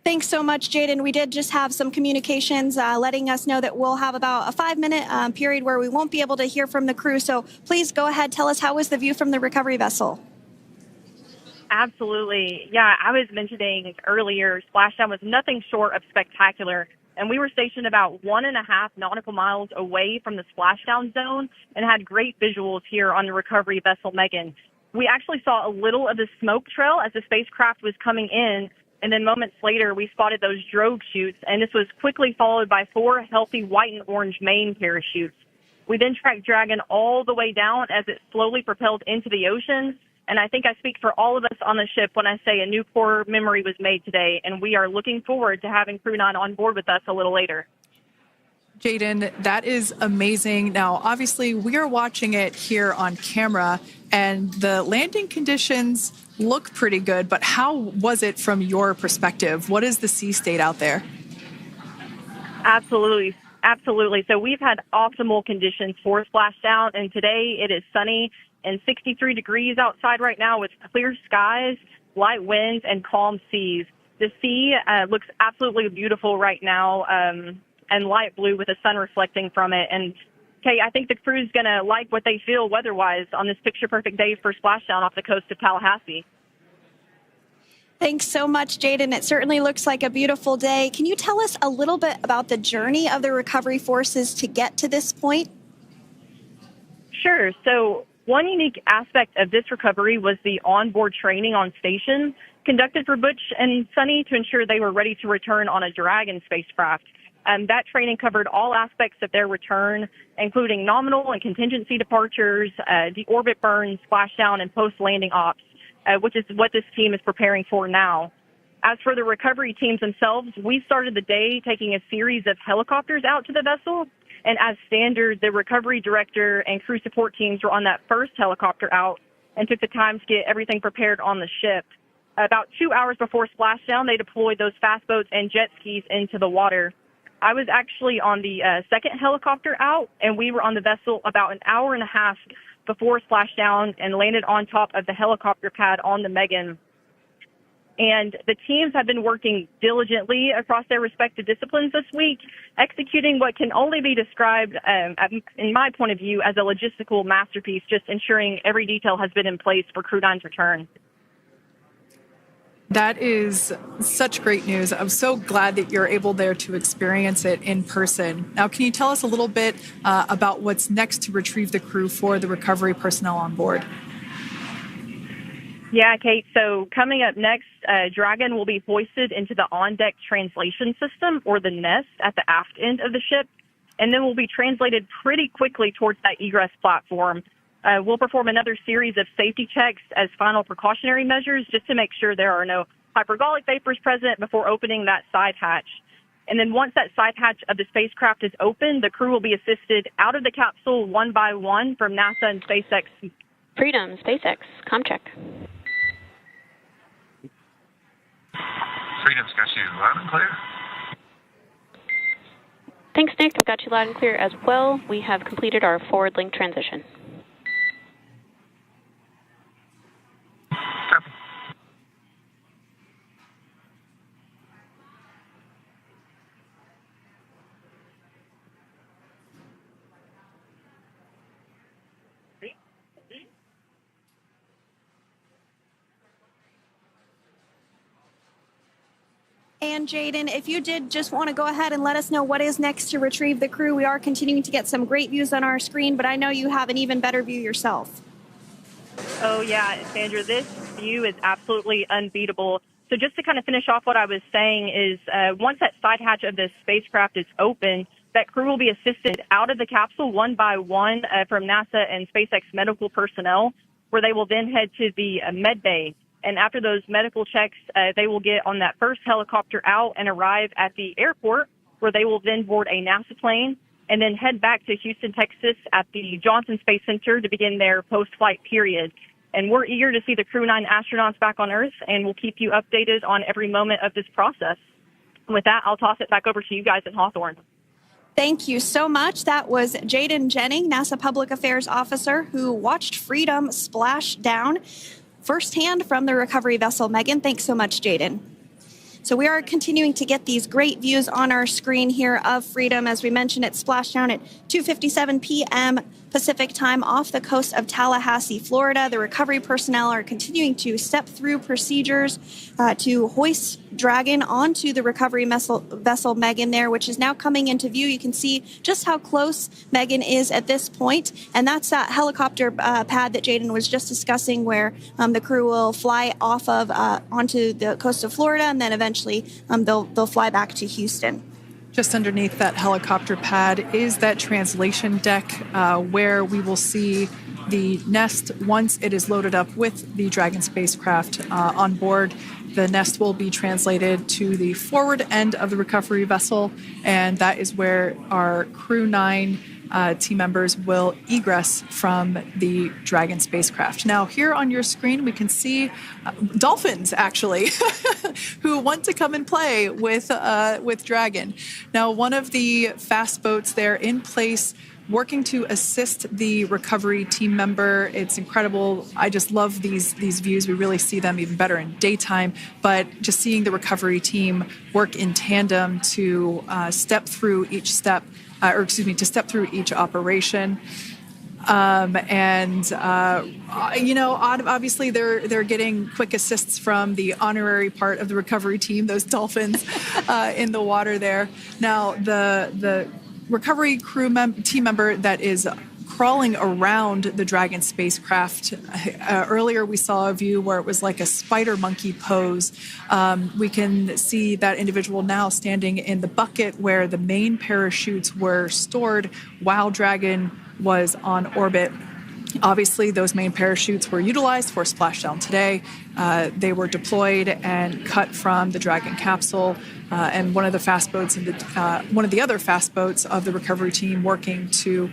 Thanks so much, Jaden. We did just have some communications letting us know that we'll have about a 5-minute period where we won't be able to hear from the crew. So please go ahead, tell us, how was the view from the recovery vessel? Absolutely. Yeah, I was mentioning earlier, splashdown was nothing short of spectacular. And we were stationed about 1.5 nautical miles away from the splashdown zone and had great visuals here on the recovery vessel Megan. We actually saw a little of the smoke trail as the spacecraft was coming in. And then moments later, we spotted those drogue chutes, and this was quickly followed by 4 healthy white and orange main parachutes. We then tracked Dragon all the way down as it slowly propelled into the ocean. And I think I speak for all of us on the ship when I say a new core memory was made today, and we are looking forward to having Crew 9 on board with us a little later. Jaden, that is amazing. Now, obviously, we are watching it here on camera, and the landing conditions look pretty good, but how was it from your perspective? What is the sea state out there? Absolutely. Absolutely. So we've had optimal conditions for splashdown, and today it is sunny and 63 degrees outside right now with clear skies, light winds, and calm seas. The sea looks absolutely beautiful right now, and light blue with the sun reflecting from it. And Kay, I think the crew's going to like what they feel weather-wise on this picture-perfect day for splashdown off the coast of Tallahassee. Thanks so much, Jaden. It certainly looks like a beautiful day. Can you tell us a little bit about the journey of the recovery forces to get to this point? Sure. So one unique aspect of this recovery was the onboard training on station conducted for Butch and Sunny to ensure they were ready to return on a Dragon spacecraft. That training covered all aspects of their return, including nominal and contingency departures, the orbit burn, splashdown, and post-landing ops, which is what this team is preparing for now. As for the recovery teams themselves, we started the day taking a series of helicopters out to the vessel. And as standard, the recovery director and crew support teams were on that first helicopter out and took the time to get everything prepared on the ship. About 2 hours before splashdown, they deployed those fast boats and jet skis into the water. I was actually on the second helicopter out, and we were on the vessel about an hour and a half before splashdown and landed on top of the helicopter pad on the Megan. And the teams have been working diligently across their respective disciplines this week, executing what can only be described, in my point of view, as a logistical masterpiece, just ensuring every detail has been in place for Crew 9's return. That is such great news. I'm so glad that you're able there to experience it in person. Now, can you tell us a little bit about what's next to retrieve the crew for the recovery personnel on board? Yeah, Kate. So coming up next, Dragon will be hoisted into the on-deck translation system, or the nest, at the aft end of the ship, and then will be translated pretty quickly towards that egress platform. We'll perform another series of safety checks as final precautionary measures just to make sure there are no hypergolic vapors present before opening that side hatch. And then once that side hatch of the spacecraft is open, the crew will be assisted out of the capsule one by one from NASA and SpaceX. Freedom, SpaceX, ComCheck. Freedom's got you loud and clear. Thanks, Nick. I've got you loud and clear as well. We have completed our forward link transition. Copy. And Jaden, if you did just want to go ahead and let us know what is next to retrieve the crew, we are continuing to get some great views on our screen, but I know you have an even better view yourself. Oh, yeah, Sandra, this view is absolutely unbeatable. So just to kind of finish off what I was saying is once that side hatch of the spacecraft is open, that crew will be assisted out of the capsule one by one from NASA and SpaceX medical personnel, where they will then head to the med bay. And after those medical checks, they will get on that first helicopter out and arrive at the airport, where they will then board a NASA plane and then head back to Houston, Texas at the Johnson Space Center to begin their post-flight period. And we're eager to see the Crew 9 astronauts back on Earth, and we'll keep you updated on every moment of this process. And with that, I'll toss it back over to you guys in Hawthorne. Thank you so much. That was Jaden Jennings, NASA Public Affairs Officer, who watched Freedom splash down firsthand from the recovery vessel. Megan, thanks so much, Jaden. So we are continuing to get these great views on our screen here of Freedom. As we mentioned, it splashed down at 2:57 p.m. Pacific time off the coast of Tallahassee, Florida. The recovery personnel are continuing to step through procedures to hoist Dragon onto the recovery vessel Megan there, which is now coming into view. You can see just how close Megan is at this point, and that's that helicopter pad that Jaden was just discussing, where the crew will fly off of onto the coast of Florida, and then eventually they'll fly back to Houston. Just underneath that helicopter pad is that translation deck where we will see the nest once it is loaded up with the Dragon spacecraft on board. The nest will be translated to the forward end of the recovery vessel, and that is where our Crew 9 team members will egress from the Dragon spacecraft. Now, here on your screen, we can see dolphins, actually, who want to come and play with Dragon. Now, one of the fast boats there in place, working to assist the recovery team member. It's incredible. I just love these views. We really see them even better in daytime, but just seeing the recovery team work in tandem to step through each step, to step through each operation. Obviously they're getting quick assists from the honorary part of the recovery team, those dolphins in the water there. Now, the recovery team member that is crawling around the Dragon spacecraft. Earlier, we saw a view where it was like a spider monkey pose. We can see that individual now standing in the bucket where the main parachutes were stored while Dragon was on orbit. Obviously, those main parachutes were utilized for splashdown today. They were deployed and cut from the Dragon capsule, and one of the other fast boats of the recovery team working to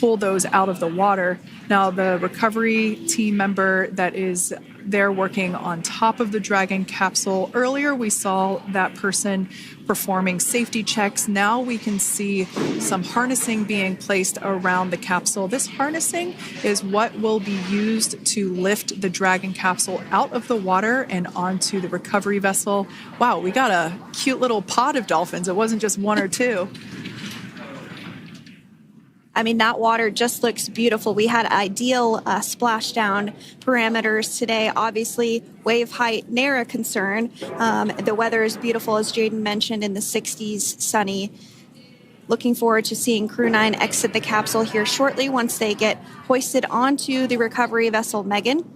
pull those out of the water. Now, the recovery team member that is there working on top of the Dragon capsule, earlier we saw that person performing safety checks. Now we can see some harnessing being placed around the capsule. This harnessing is what will be used to lift the Dragon capsule out of the water and onto the recovery vessel. Wow, we got a cute little pod of dolphins. It wasn't just one or two. I mean, that water just looks beautiful. We had ideal splashdown parameters today. Obviously, wave height, ne'er a concern. The weather is beautiful, as Jaden mentioned, in the 60s, sunny. Looking forward to seeing Crew 9 exit the capsule here shortly once they get hoisted onto the recovery vessel Megan.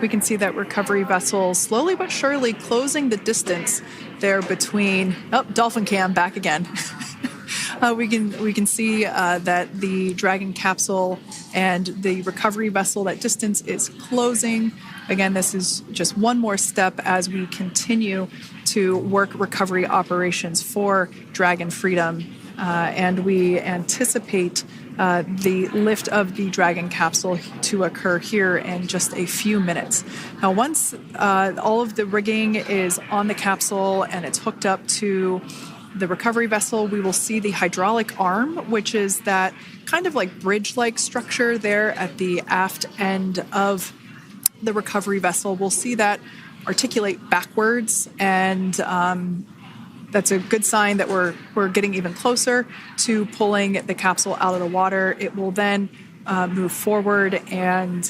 We can see that recovery vessel slowly but surely closing the distance there between, dolphin cam back again. We can see that the Dragon capsule and the recovery vessel, that distance is closing. Again, this is just one more step as we continue to work recovery operations for Dragon Freedom, and we anticipate the lift of the Dragon capsule to occur here in just a few minutes. Now, once all of the rigging is on the capsule and it's hooked up to the recovery vessel, we will see the hydraulic arm, which is that kind of like bridge-like structure there at the aft end of the recovery vessel. We'll see that articulate backwards, and that's a good sign that we're getting even closer to pulling the capsule out of the water. It will then move forward, and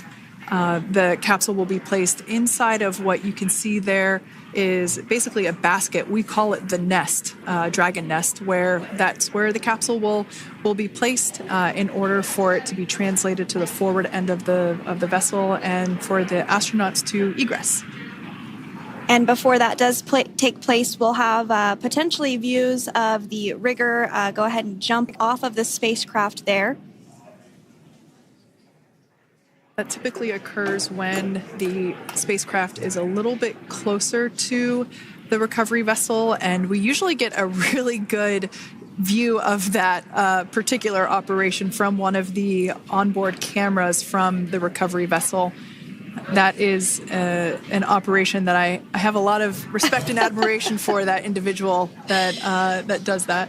the capsule will be placed inside of what you can see there is basically a basket. We call it the nest, Dragon nest, where that's where the capsule will be placed in order for it to be translated to the forward end of the vessel and for the astronauts to egress. And before that does take place, we'll have potentially views of the rigger go ahead and jump off of the spacecraft there. That typically occurs when the spacecraft is a little bit closer to the recovery vessel, and we usually get a really good view of that particular operation from one of the onboard cameras from the recovery vessel. That is an operation that I have a lot of respect and admiration for, that individual that does that.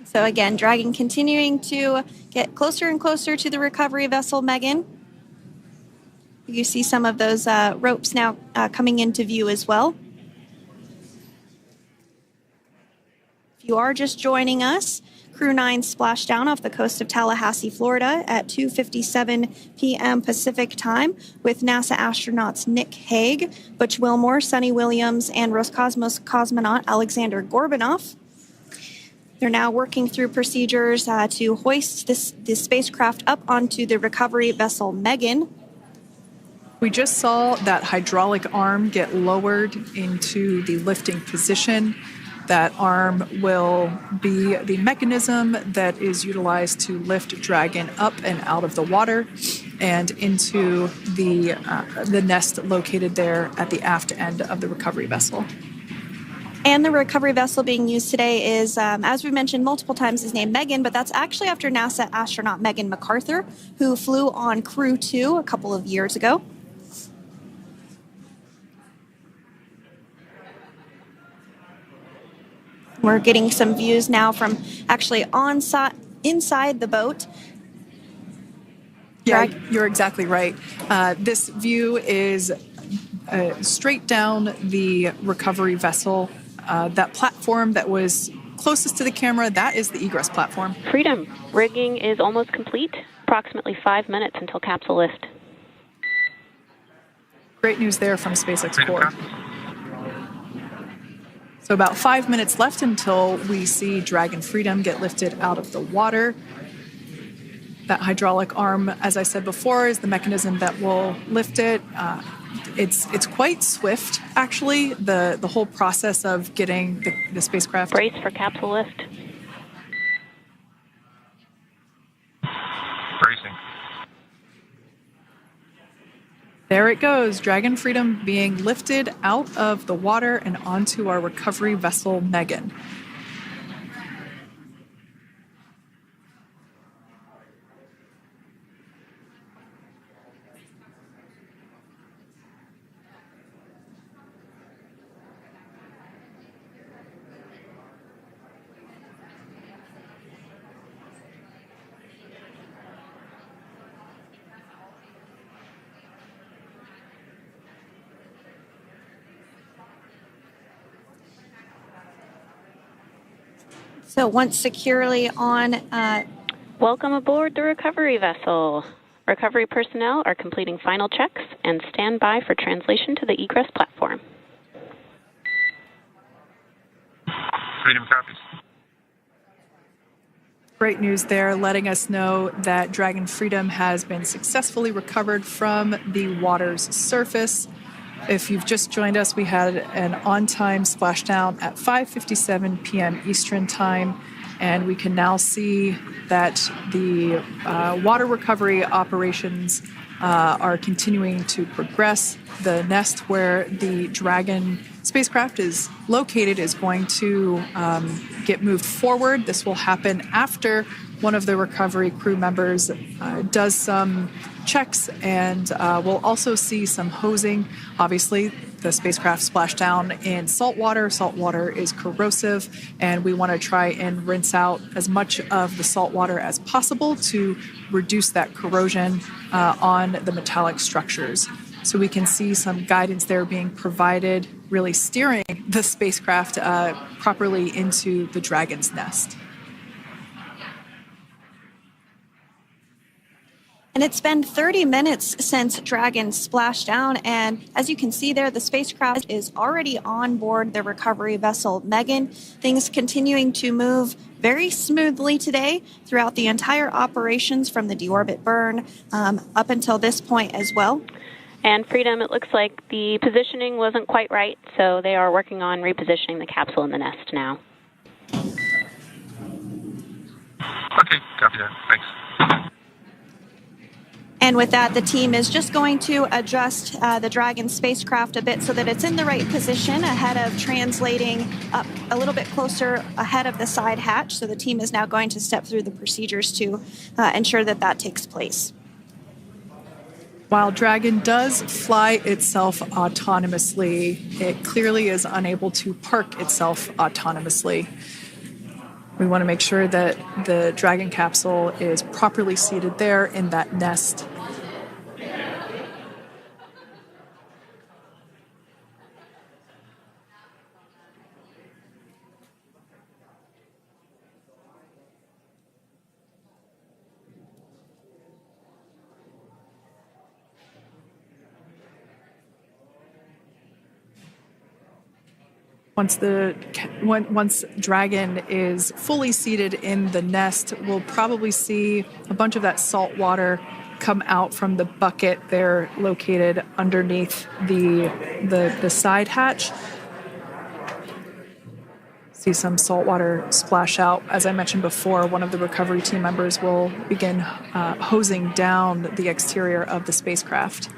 So again, Dragon continuing to get closer and closer to the recovery vessel Megan. You see some of those ropes now coming into view as well. If you are just joining us, Crew 9 splashed down off the coast of Tallahassee, Florida at 2:57 p.m. Pacific time with NASA astronauts Nick Hague, Butch Wilmore, Sunny Williams, and Roscosmos cosmonaut Alexander Gorbanov. They're now working through procedures to hoist this spacecraft up onto the recovery vessel Megan. We just saw that hydraulic arm get lowered into the lifting position. That arm will be the mechanism that is utilized to lift Dragon up and out of the water and into the nest located there at the aft end of the recovery vessel. And the recovery vessel being used today is, as we mentioned multiple times, is named Megan, but that's actually after NASA astronaut Megan MacArthur, who flew on Crew 2 a couple of years ago. We're getting some views now from actually inside the boat. Yeah, you're exactly right. This view is straight down the recovery vessel. That platform that was closest to the camera, that is the egress platform. Freedom, rigging is almost complete. Approximately 5 minutes until capsule lift. Great news there from SpaceX Core. So about 5 minutes left until we see Dragon Freedom get lifted out of the water. That hydraulic arm, as I said before, is the mechanism that will lift it. It's quite swift, actually, the whole process of getting the spacecraft. Brace for capsule lift. Bracing. There it goes, Dragon Freedom being lifted out of the water and onto our recovery vessel, Megan. So once securely on, Welcome aboard the recovery vessel. Recovery personnel are completing final checks and stand by for translation to the egress platform. Freedom copies. Great news there, letting us know that Dragon Freedom has been successfully recovered from the water's surface. If you've just joined us, we had an on-time splashdown at 5:57 p.m. Eastern Time, and we can now see that the water recovery operations are continuing to progress. The nest where the Dragon spacecraft is located is going to get moved forward. This will happen after one of the recovery crew members does some checks, and we'll also see some hosing. Obviously, the spacecraft splashed down in salt water. Salt water is corrosive, and we want to try and rinse out as much of the salt water as possible to reduce that corrosion on the metallic structures. So we can see some guidance there being provided, really steering the spacecraft properly into the Dragon's nest. and it's been 30 minutes since Dragon splashed down, and as you can see there, the spacecraft is already on board the recovery vessel Megan. Things continuing to move very smoothly today throughout the entire operations from the deorbit burn up until this point as well. And Freedom, it looks like the positioning wasn't quite right, so they are working on repositioning the capsule in the nest now. Okay, copy that. Thanks. And with that, the team is just going to adjust the Dragon spacecraft a bit so that it's in the right position ahead of translating up a little bit closer ahead of the side hatch. So the team is now going to step through the procedures to ensure that that takes place. While Dragon does fly itself autonomously, it clearly is unable to park itself autonomously. We want to make sure that the Dragon capsule is properly seated there in that nest. Once Dragon is fully seated in the nest, we'll probably see a bunch of that salt water come out from the bucket there located underneath the side hatch. See some salt water splash out. As I mentioned before, one of the recovery team members will begin hosing down the exterior of the spacecraft.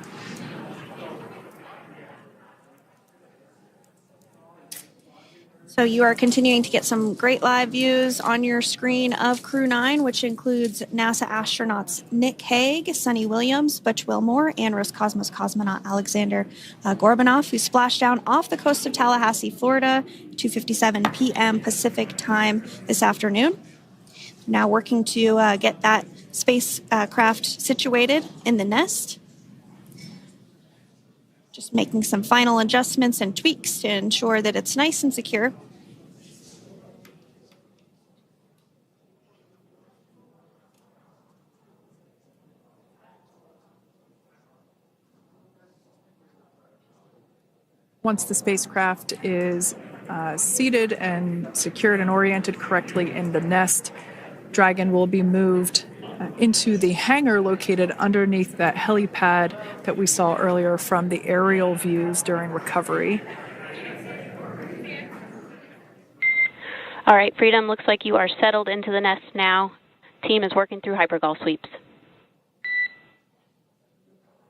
So you are continuing to get some great live views on your screen of Crew 9, which includes NASA astronauts Nick Hague, Sunny Williams, Butch Wilmore, and Roscosmos cosmonaut Alexander Gorbanov, who splashed down off the coast of Tallahassee, Florida, 2:57 p.m. Pacific time this afternoon. Now working to get that spacecraft situated in the nest. Just making some final adjustments and tweaks to ensure that it's nice and secure. Once the spacecraft is seated and secured and oriented correctly in the nest, Dragon will be moved into the hangar located underneath that helipad that we saw earlier from the aerial views during recovery. All right, Freedom, looks like you are settled into the nest now. Team is working through hypergol sweeps.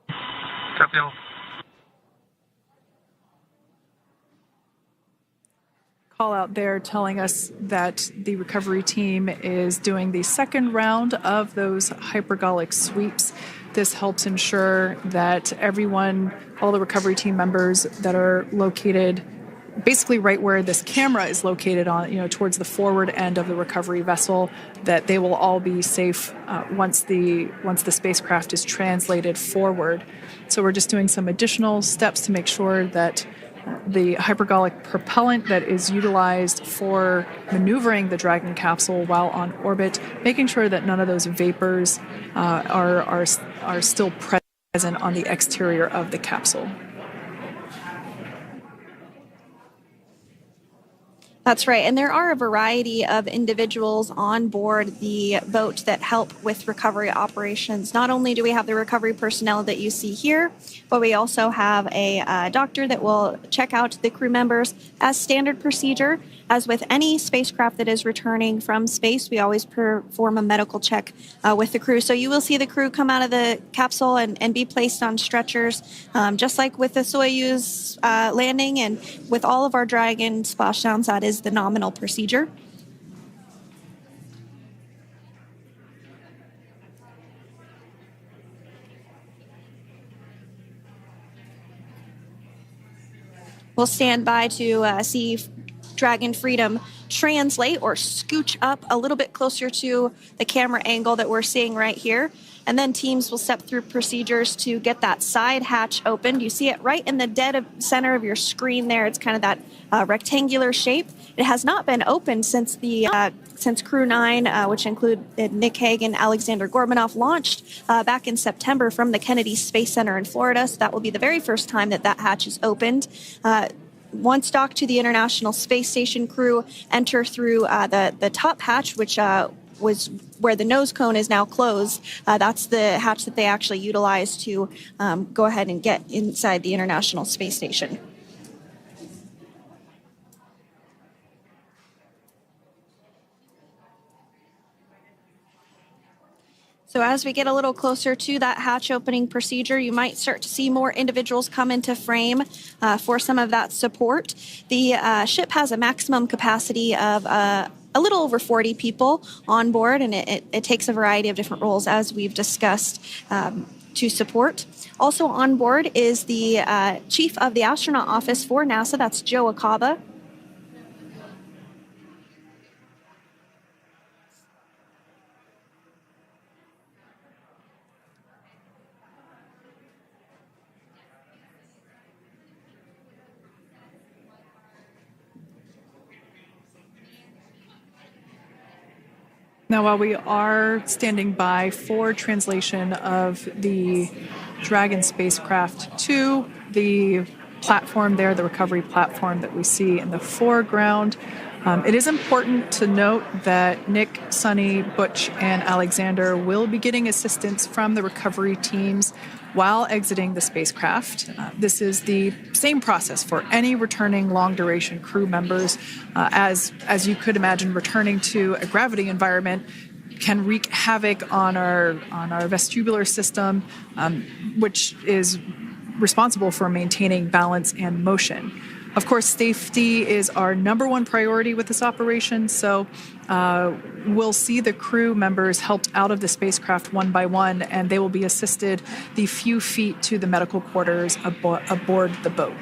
Copy all. Call out there telling us that the recovery team is doing the second round of those hypergolic sweeps. This helps ensure that everyone, all the recovery team members that are located basically right where this camera is located on, towards the forward end of the recovery vessel, that they will all be safe once the spacecraft is translated forward. So we're just doing some additional steps to make sure that the hypergolic propellant that is utilized for maneuvering the Dragon capsule while on orbit, making sure that none of those vapors are still present on the exterior of the capsule. That's right. And there are a variety of individuals on board the boat that help with recovery operations. Not only do we have the recovery personnel that you see here, but we also have a doctor that will check out the crew members as standard procedure. As with any spacecraft that is returning from space, we always perform a medical check with the crew. So you will see the crew come out of the capsule and be placed on stretchers, just like with the Soyuz landing and with all of our Dragon splashdowns. That is the nominal procedure. We'll stand by to see Dragon Freedom translate or scooch up a little bit closer to the camera angle that we're seeing right here. And then teams will step through procedures to get that side hatch opened. You see it right in the dead center of your screen there. It's kind of that rectangular shape. It has not been opened since Crew 9, which included Nick Hague and Alexander Gorbanov, launched back in September from the Kennedy Space Center in Florida. So that will be the very first time that hatch is opened. Once docked to the International Space Station, crew enter through the top hatch, which was where the nose cone is now closed. That's the hatch that they actually utilize to go ahead and get inside the International Space Station. So as we get a little closer to that hatch opening procedure, you might start to see more individuals come into frame for some of that support. The ship has a maximum capacity of a little over 40 people on board, and it takes a variety of different roles, as we've discussed, to support. Also on board is the chief of the astronaut office for NASA, that's Joe Acaba. Now, while we are standing by for translation of the Dragon spacecraft to the platform there, the recovery platform that we see in the foreground, it is important to note that Nick, Sunny, Butch, and Alexander will be getting assistance from the recovery teams while exiting the spacecraft. This is the same process for any returning long-duration crew members. As you could imagine, returning to a gravity environment can wreak havoc on our vestibular system, which is responsible for maintaining balance and motion. Of course, safety is our number one priority with this operation, so we'll see the crew members helped out of the spacecraft one by one, and they will be assisted the few feet to the medical quarters aboard the boat.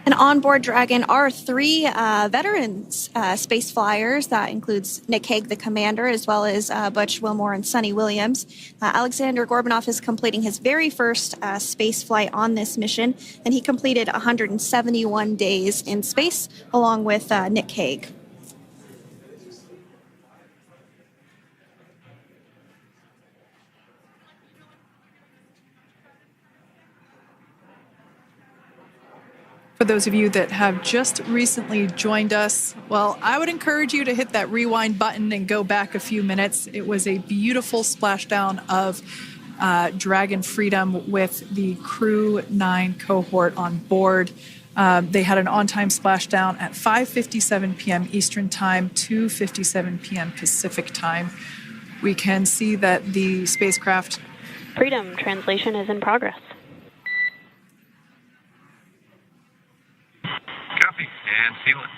And on board Dragon are three veterans space flyers. That includes Nick Hague, the commander, as well as Butch Wilmore and Sunny Williams. Alexander Gorbanov is completing his very first space flight on this mission, and he completed 171 days in space along with Nick Hague. For those of you that have just recently joined us, well, I would encourage you to hit that rewind button and go back a few minutes. It was a beautiful splashdown of Dragon Freedom with the Crew 9 cohort on board. They had an on-time splashdown at 5:57 p.m. Eastern Time, 2:57 p.m. Pacific Time. We can see that the spacecraft... Freedom translation is in progress. Copy, and seal it.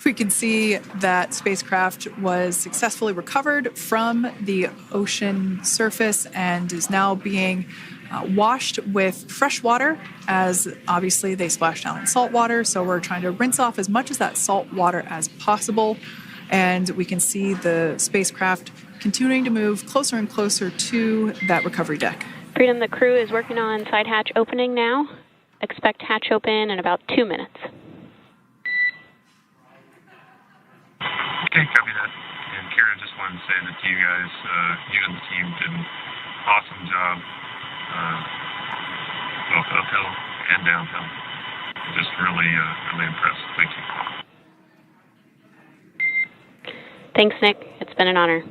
We can see that spacecraft was successfully recovered from the ocean surface and is now being washed with fresh water, as obviously they splashed down in salt water. So we're trying to rinse off as much of that salt water as possible. And we can see the spacecraft continuing to move closer and closer to that recovery deck. Freedom, the crew is working on side hatch opening now. Expect hatch open in about 2 minutes. Okay, copy that. And Kira, just wanted to say that you guys, you and the team did an awesome job, both uphill and downhill. Just really, really impressed. Thank you. Thanks, Nick. It's been an honor.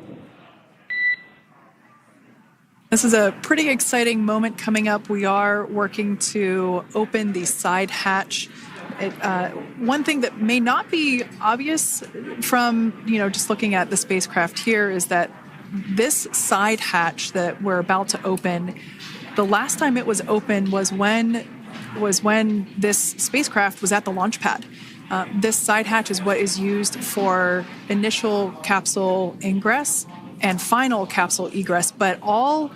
This is a pretty exciting moment coming up. We are working to open the side hatch. One thing that may not be obvious from, just looking at the spacecraft here is that this side hatch that we're about to open, the last time it was open was when this spacecraft was at the launch pad. This side hatch is what is used for initial capsule ingress and final capsule egress, but all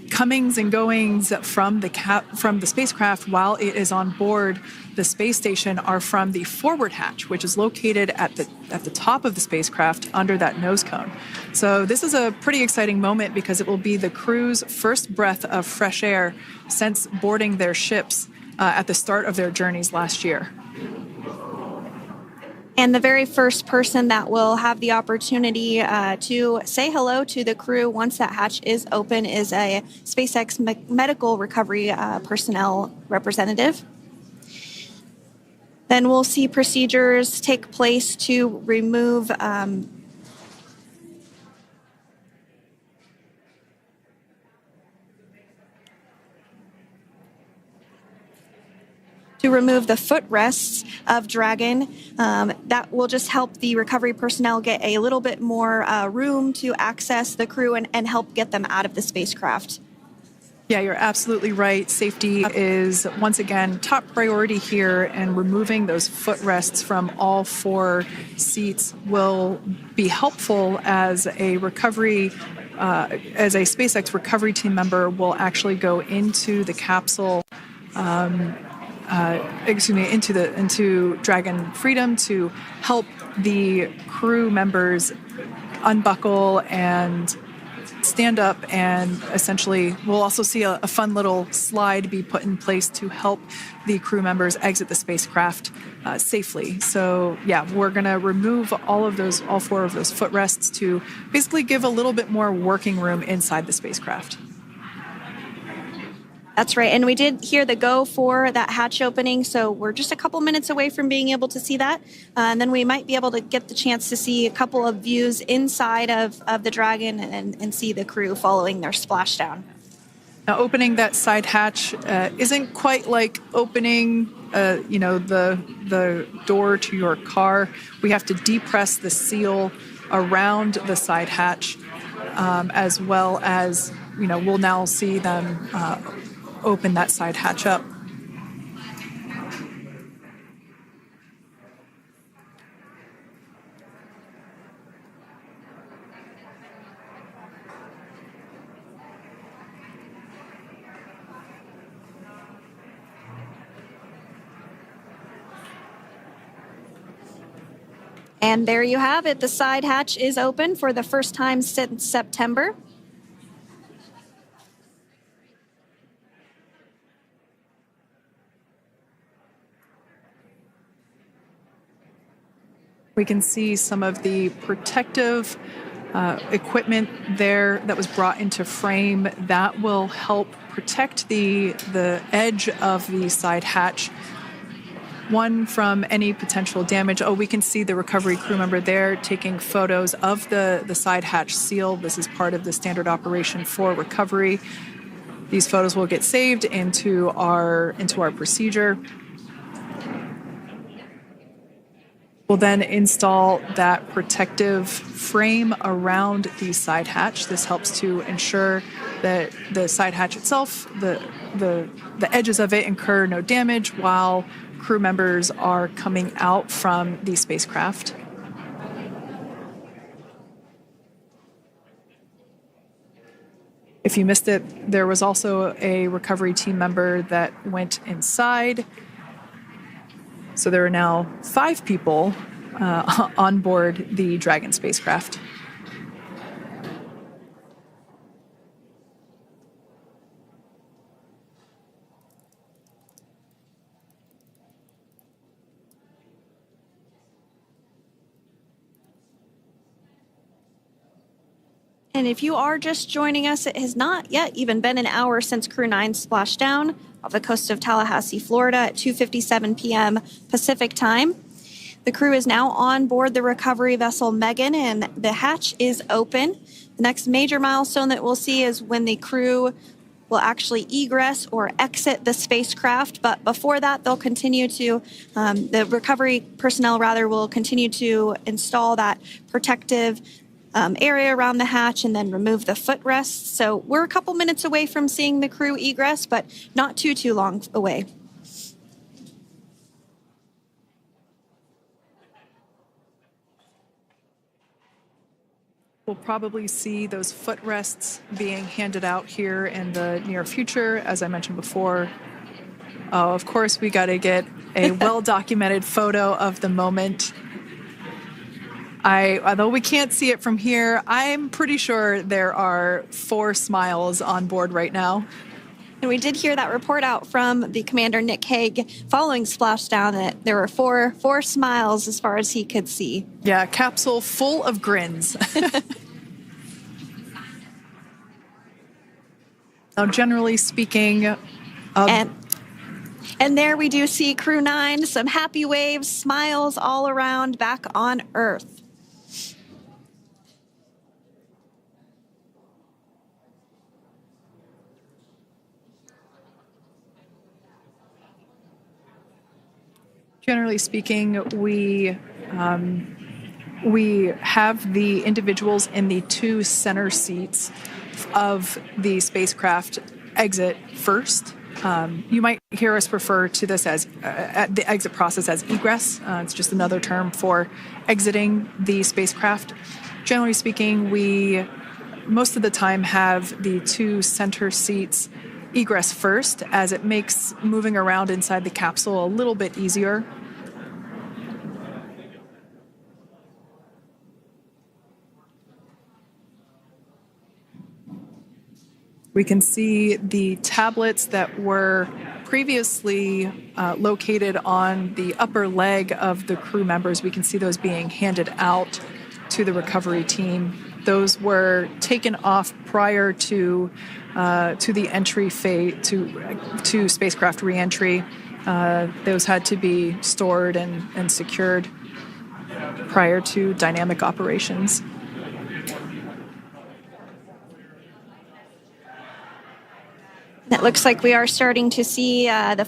comings and goings from the spacecraft while it is on board the space station are from the forward hatch, which is located at the top of the spacecraft under that nose cone. So this is a pretty exciting moment because it will be the crew's first breath of fresh air since boarding their ships at the start of their journeys last year. And the very first person that will have the opportunity to say hello to the crew once that hatch is open is a SpaceX medical recovery personnel representative. Then we'll see procedures take place to remove the footrests of Dragon. That will just help the recovery personnel get a little bit more room to access the crew and help get them out of the spacecraft. Yeah, you're absolutely right. Safety is, once again, top priority here, and removing those footrests from all 4 seats will be helpful as a SpaceX recovery team member will actually go into the capsule into Dragon Freedom to help the crew members unbuckle and stand up, and essentially we'll also see a fun little slide be put in place to help the crew members exit the spacecraft safely. So yeah, we're going to remove all 4 of those footrests to basically give a little bit more working room inside the spacecraft. That's right. And we did hear the go for that hatch opening, so we're just a couple minutes away from being able to see that. And then we might be able to get the chance to see a couple of views inside of the Dragon and see the crew following their splashdown. Now, opening that side hatch isn't quite like opening, the door to your car. We have to depress the seal around the side hatch, as well as, we'll now see them open that side hatch up. And there you have it. The side hatch is open for the first time since September. We can see some of the protective equipment there that was brought into frame that will help protect the edge of the side hatch, one from any potential damage. Oh, we can see the recovery crew member there taking photos of the side hatch seal. This is part of the standard operation for recovery. These photos will get saved into our procedure. We'll then install that protective frame around the side hatch. This helps to ensure that the side hatch itself, the edges of it, incur no damage while crew members are coming out from the spacecraft. If you missed it, there was also a recovery team member that went inside. So there are now 5 people on board the Dragon spacecraft. And if you are just joining us, it has not yet even been an hour since Crew 9 splashed down off the coast of Tallahassee, Florida at 2:57 p.m. Pacific time. The crew is now on board the recovery vessel Megan, and the hatch is open. The next major milestone that we'll see is when the crew will actually egress or exit the spacecraft. But before that, they'll continue to, the recovery personnel rather, will continue to install that protective area around the hatch and then remove the footrests. So we're a couple minutes away from seeing the crew egress, but not too long away. We'll probably see those footrests being handed out here in the near future, as I mentioned before. Oh, of course, we got to get a well-documented photo of the moment. Although we can't see it from here, I'm pretty sure there are 4 smiles on board right now. And we did hear that report out from the commander, Nick Hague, following splashdown, that there were four smiles as far as he could see. Yeah, capsule full of grins. Now, generally speaking... And there we do see Crew 9, some happy waves, smiles all around back on Earth. Generally speaking, we have the individuals in the 2 center seats of the spacecraft exit first. You might hear us refer to this as the exit process as egress. It's just another term for exiting the spacecraft. Generally speaking, we most of the time have the 2 center seats egress first, as it makes moving around inside the capsule a little bit easier. We can see the tablets that were previously located on the upper leg of the crew members. We can see those being handed out to the recovery team. Those were taken off prior to the entry phase, to spacecraft reentry. Those had to be stored and secured prior to dynamic operations. It looks like we are starting to see the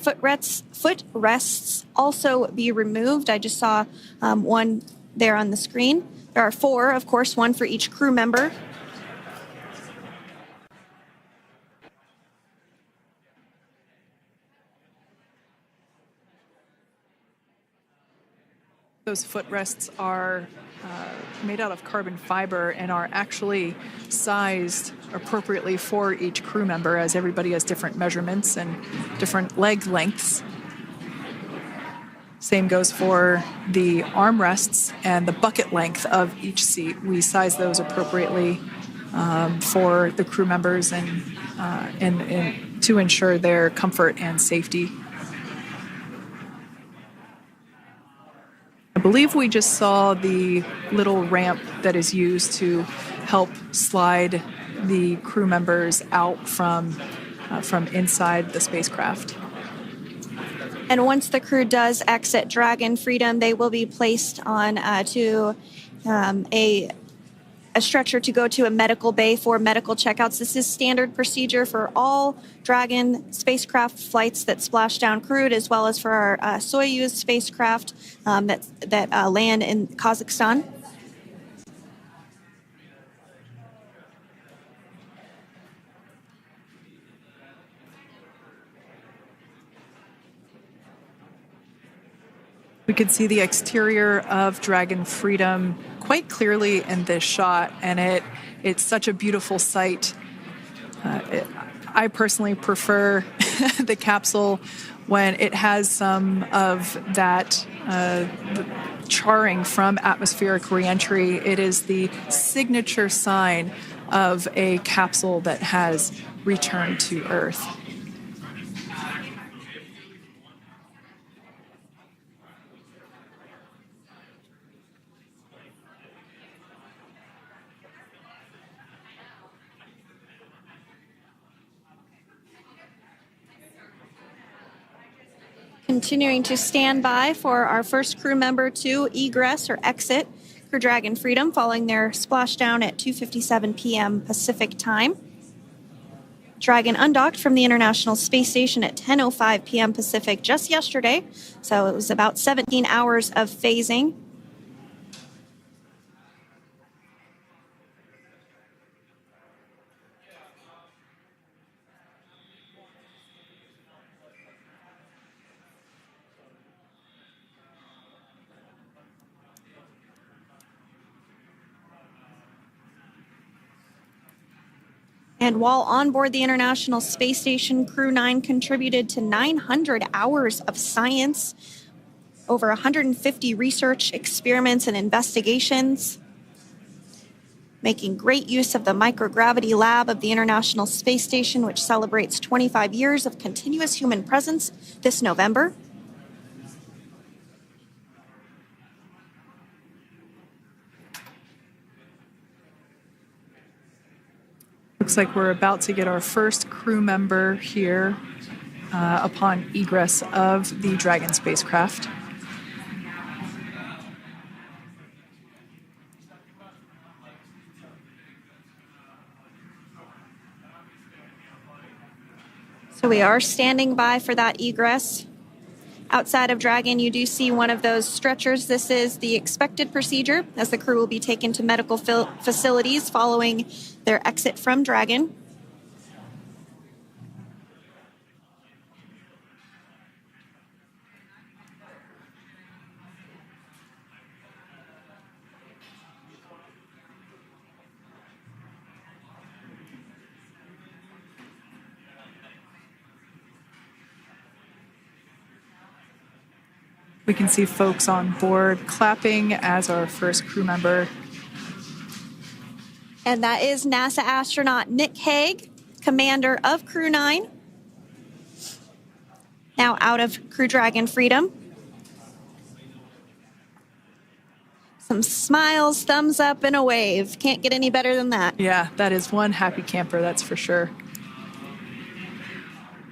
footrests also be removed. I just saw one there on the screen. There are 4, of course, 1 for each crew member. Those footrests are made out of carbon fiber and are actually sized appropriately for each crew member, as everybody has different measurements and different leg lengths. Same goes for the armrests and the bucket length of each seat. We size those appropriately for the crew members and to ensure their comfort and safety. I believe we just saw the little ramp that is used to help slide the crew members out from inside the spacecraft. And once the crew does exit Dragon Freedom, they will be placed on to a stretcher to go to a medical bay for medical checkouts. This is standard procedure for all Dragon spacecraft flights that splash down crewed, as well as for our Soyuz spacecraft that land in Kazakhstan. We could see the exterior of Dragon Freedom quite clearly in this shot, and it's such a beautiful sight. I personally prefer the capsule when it has some of that charring from atmospheric reentry. It is the signature sign of a capsule that has returned to Earth. Continuing to stand by for our first crew member to egress or exit Crew Dragon Freedom following their splashdown at 2:57 p.m. Pacific time. Dragon undocked from the International Space Station at 10:05 p.m. Pacific just yesterday, so it was about 17 hours of phasing. And while on board the International Space Station, Crew 9 contributed to 900 hours of science, over 150 research experiments and investigations, making great use of the microgravity lab of the International Space Station, which celebrates 25 years of continuous human presence this November. Looks like we're about to get our first crew member here upon egress of the Dragon spacecraft. So we are standing by for that egress. Outside of Dragon, you do see one of those stretchers. This is the expected procedure as the crew will be taken to medical facilities following their exit from Dragon. We can see folks on board clapping as our first crew member. And that is NASA astronaut Nick Hague, commander of Crew 9, now out of Crew Dragon Freedom. Some smiles, thumbs up, and a wave. Can't get any better than that. Yeah, that is one happy camper, that's for sure.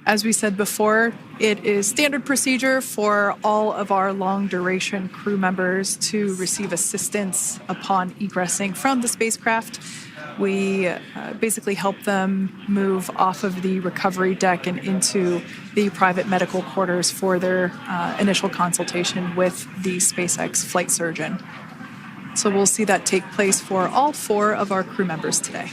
As we said before, it is standard procedure for all of our long-duration crew members to receive assistance upon egressing from the spacecraft. We basically help them move off of the recovery deck and into the private medical quarters for their initial consultation with the SpaceX flight surgeon. So we'll see that take place for all 4 of our crew members today.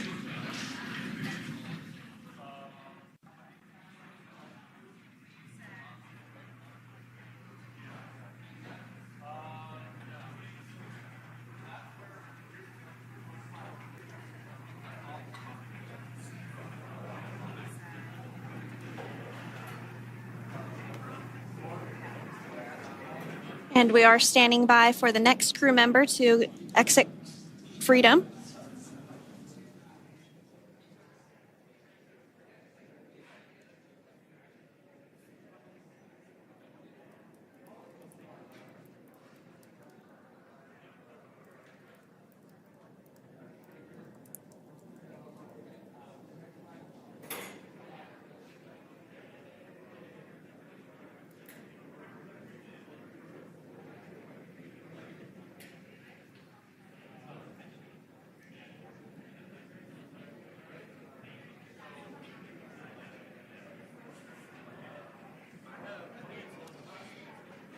And we are standing by for the next crew member to exit Freedom.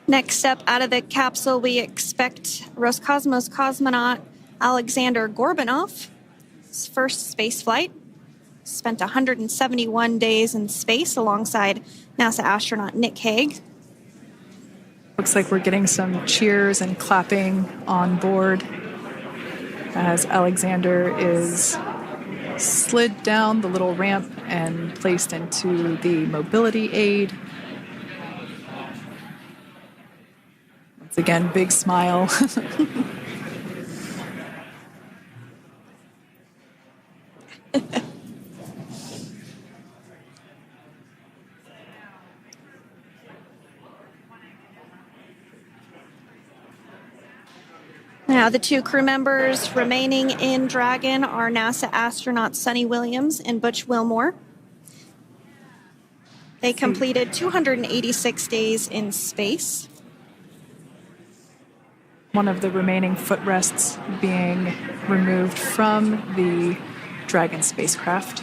Next up out of the capsule, we expect Roscosmos cosmonaut Alexander Gorbanov. His first space flight. Spent 171 days in space alongside NASA astronaut Nick Hague. Looks like we're getting some cheers and clapping on board as Alexander is slid down the little ramp and placed into the mobility aid. Once again, big smile. Now, the 2 crew members remaining in Dragon are NASA astronauts Sunny Williams and Butch Wilmore. They completed 286 days in space. One of the remaining footrests being removed from the Dragon spacecraft.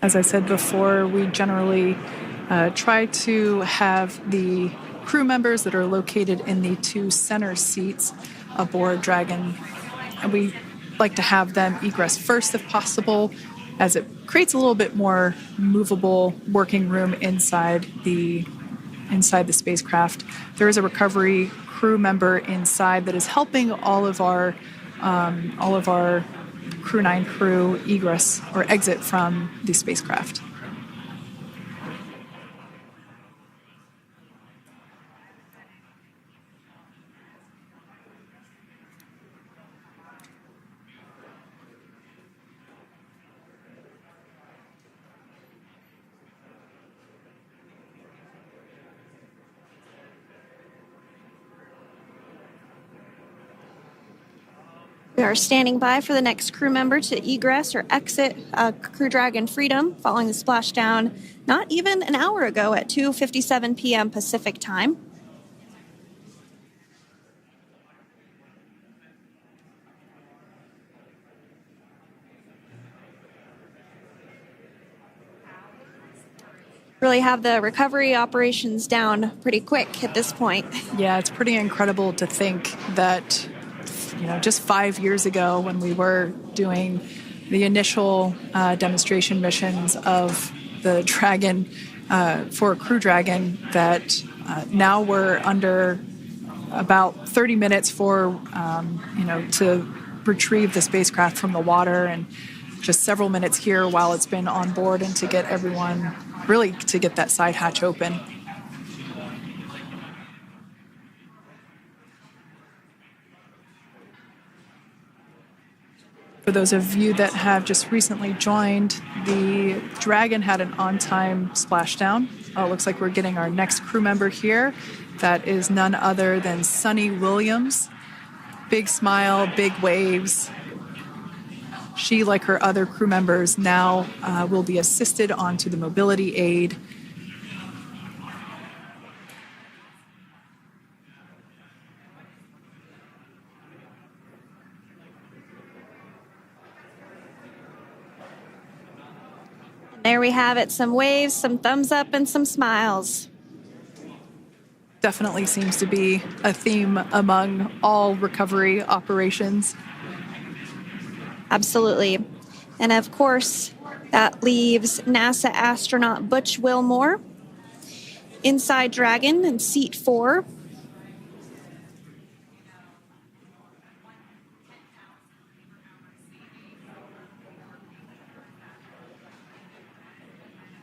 As I said before, we generally try to have the crew members that are located in the two center seats aboard Dragon, and we like to have them egress first if possible, as it creates a little bit more movable working room inside the spacecraft. There is a recovery crew member inside that is helping all of our Crew 9 crew egress or exit from the spacecraft. We are standing by for the next crew member to egress or exit Crew Dragon Freedom following the splashdown not even an hour ago at 2:57 p.m. Pacific time. Really have the recovery operations down pretty quick at this point. Yeah, it's pretty incredible to think that, just 5 years ago when we were doing the initial demonstration missions of the Dragon for Crew Dragon, that now we're under about 30 minutes for, to retrieve the spacecraft from the water, and just several minutes here while it's been on board, and to get everyone, really to get that side hatch open. For those of you that have just recently joined, the Dragon had an on-time splashdown. It looks like we're getting our next crew member here. That is none other than Sunny Williams. Big smile, big waves. She, like her other crew members, now will be assisted onto the mobility aid. There we have it, some waves, some thumbs up, and some smiles. Definitely seems to be a theme among all recovery operations. Absolutely. And of course, that leaves NASA astronaut Butch Wilmore inside Dragon in seat 4.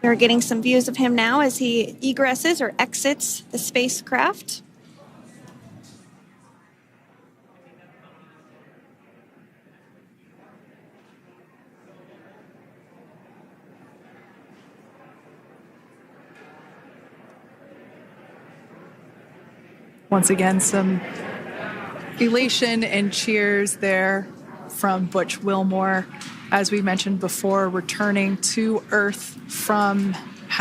We're getting some views of him now as he egresses or exits the spacecraft. Once again, some elation and cheers there from Butch Wilmore. As we mentioned before, returning to Earth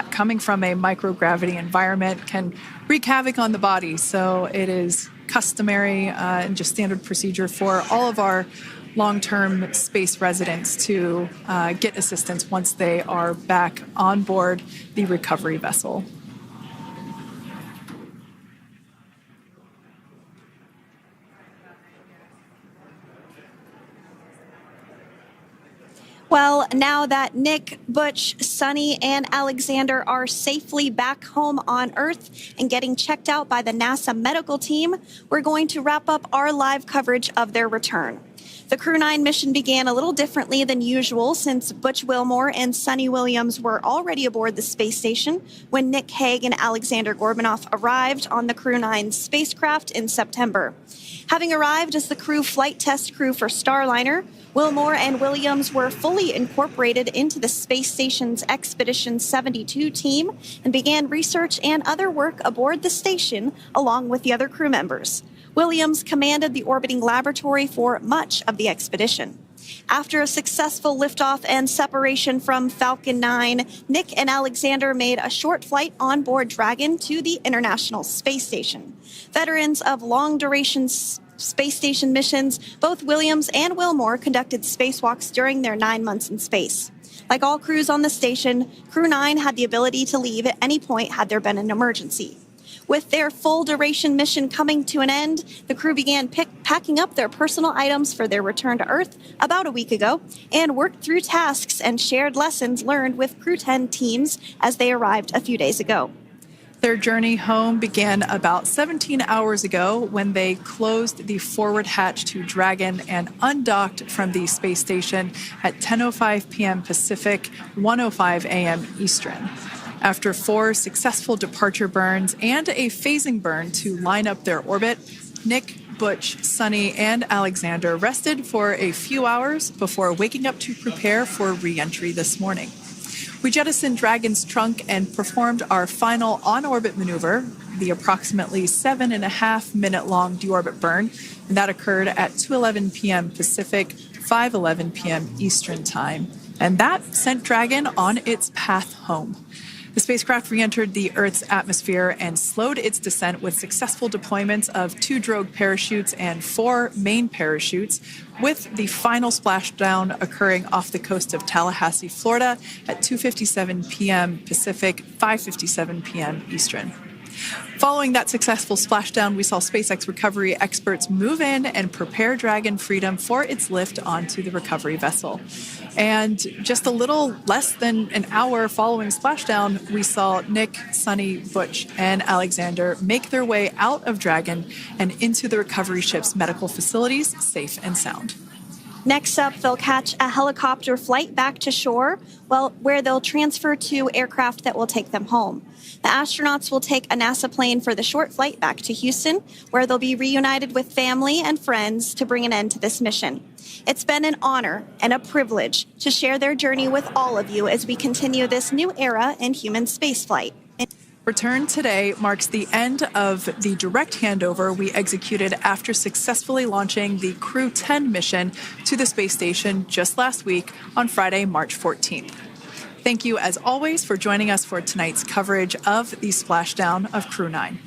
coming from a microgravity environment can wreak havoc on the body. So it is customary and just standard procedure for all of our long-term space residents to get assistance once they are back on board the recovery vessel. Well, now that Nick, Butch, Sunny, and Alexander are safely back home on Earth and getting checked out by the NASA medical team, we're going to wrap up our live coverage of their return. The Crew 9 mission began a little differently than usual since Butch Wilmore and Sunny Williams were already aboard the space station when Nick Hague and Alexander Gorbanoff arrived on the Crew 9 spacecraft in September. Having arrived as the crew flight test crew for Starliner, Wilmore and Williams were fully fully incorporated into the space station's Expedition 72 team and began research and other work aboard the station along with the other crew members. Williams commanded the orbiting laboratory for much of the expedition. After a successful liftoff and separation from Falcon 9, Nick and Alexander made a short flight on board Dragon to the International Space Station. Veterans of long-duration space station missions, both Williams and Wilmore conducted spacewalks during their 9 months in space. Like all crews on the station, Crew 9 had the ability to leave at any point had there been an emergency. With their full-duration mission coming to an end, the crew began packing up their personal items for their return to Earth about a week ago and worked through tasks and shared lessons learned with Crew 10 teams as they arrived a few days ago. Their journey home began about 17 hours ago when they closed the forward hatch to Dragon and undocked from the space station at 10:05 p.m. Pacific, 1:05 a.m. Eastern. After 4 successful departure burns and a phasing burn to line up their orbit, Nick, Butch, Sunny, and Alexander rested for a few hours before waking up to prepare for re-entry this morning. We jettisoned Dragon's trunk and performed our final on-orbit maneuver, the approximately 7.5-minute-long deorbit burn, and that occurred at 2:11 p.m. Pacific, 5:11 p.m. Eastern Time. And that sent Dragon on its path home. The spacecraft re-entered the Earth's atmosphere and slowed its descent with successful deployments of 2 drogue parachutes and 4 main parachutes, with the final splashdown occurring off the coast of Tallahassee, Florida at 2:57 p.m. Pacific, 5:57 p.m. Eastern. Following that successful splashdown, we saw SpaceX recovery experts move in and prepare Dragon Freedom for its lift onto the recovery vessel. And just a little less than an hour following splashdown, we saw Nick, Sunny, Butch, and Alexander make their way out of Dragon and into the recovery ship's medical facilities, safe and sound. Next up, they'll catch a helicopter flight back to shore, where they'll transfer to aircraft that will take them home. The astronauts will take a NASA plane for the short flight back to Houston, where they'll be reunited with family and friends to bring an end to this mission. It's been an honor and a privilege to share their journey with all of you as we continue this new era in human spaceflight. Return today marks the end of the direct handover we executed after successfully launching the Crew 10 mission to the space station just last week on Friday, March 14th. Thank you, as always, for joining us for tonight's coverage of the splashdown of Crew 9.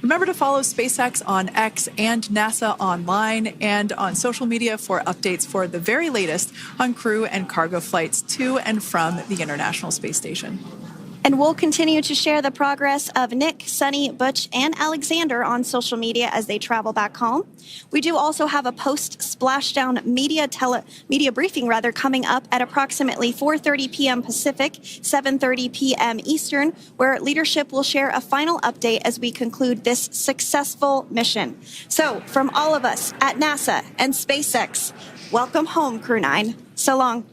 Remember to follow SpaceX on X and NASA online and on social media for updates for the very latest on crew and cargo flights to and from the International Space Station. And we'll continue to share the progress of Nick, Sunny, Butch, and Alexander on social media as they travel back home. We do also have a post-splashdown media briefing coming up at approximately 4:30 p.m. Pacific, 7:30 p.m. Eastern, where leadership will share a final update as we conclude this successful mission. So, from all of us at NASA and SpaceX, welcome home, Crew 9. So long.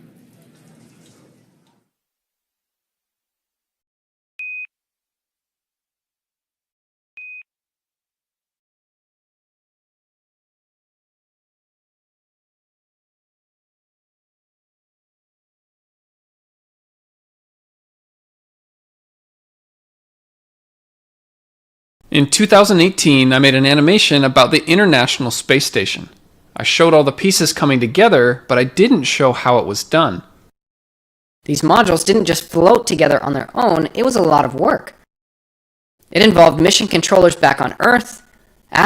In 2018, I made an animation about the International Space Station. I showed all the pieces coming together, but I didn't show how it was done. These modules didn't just float together on their own, it was a lot of work. It involved mission controllers back on Earth,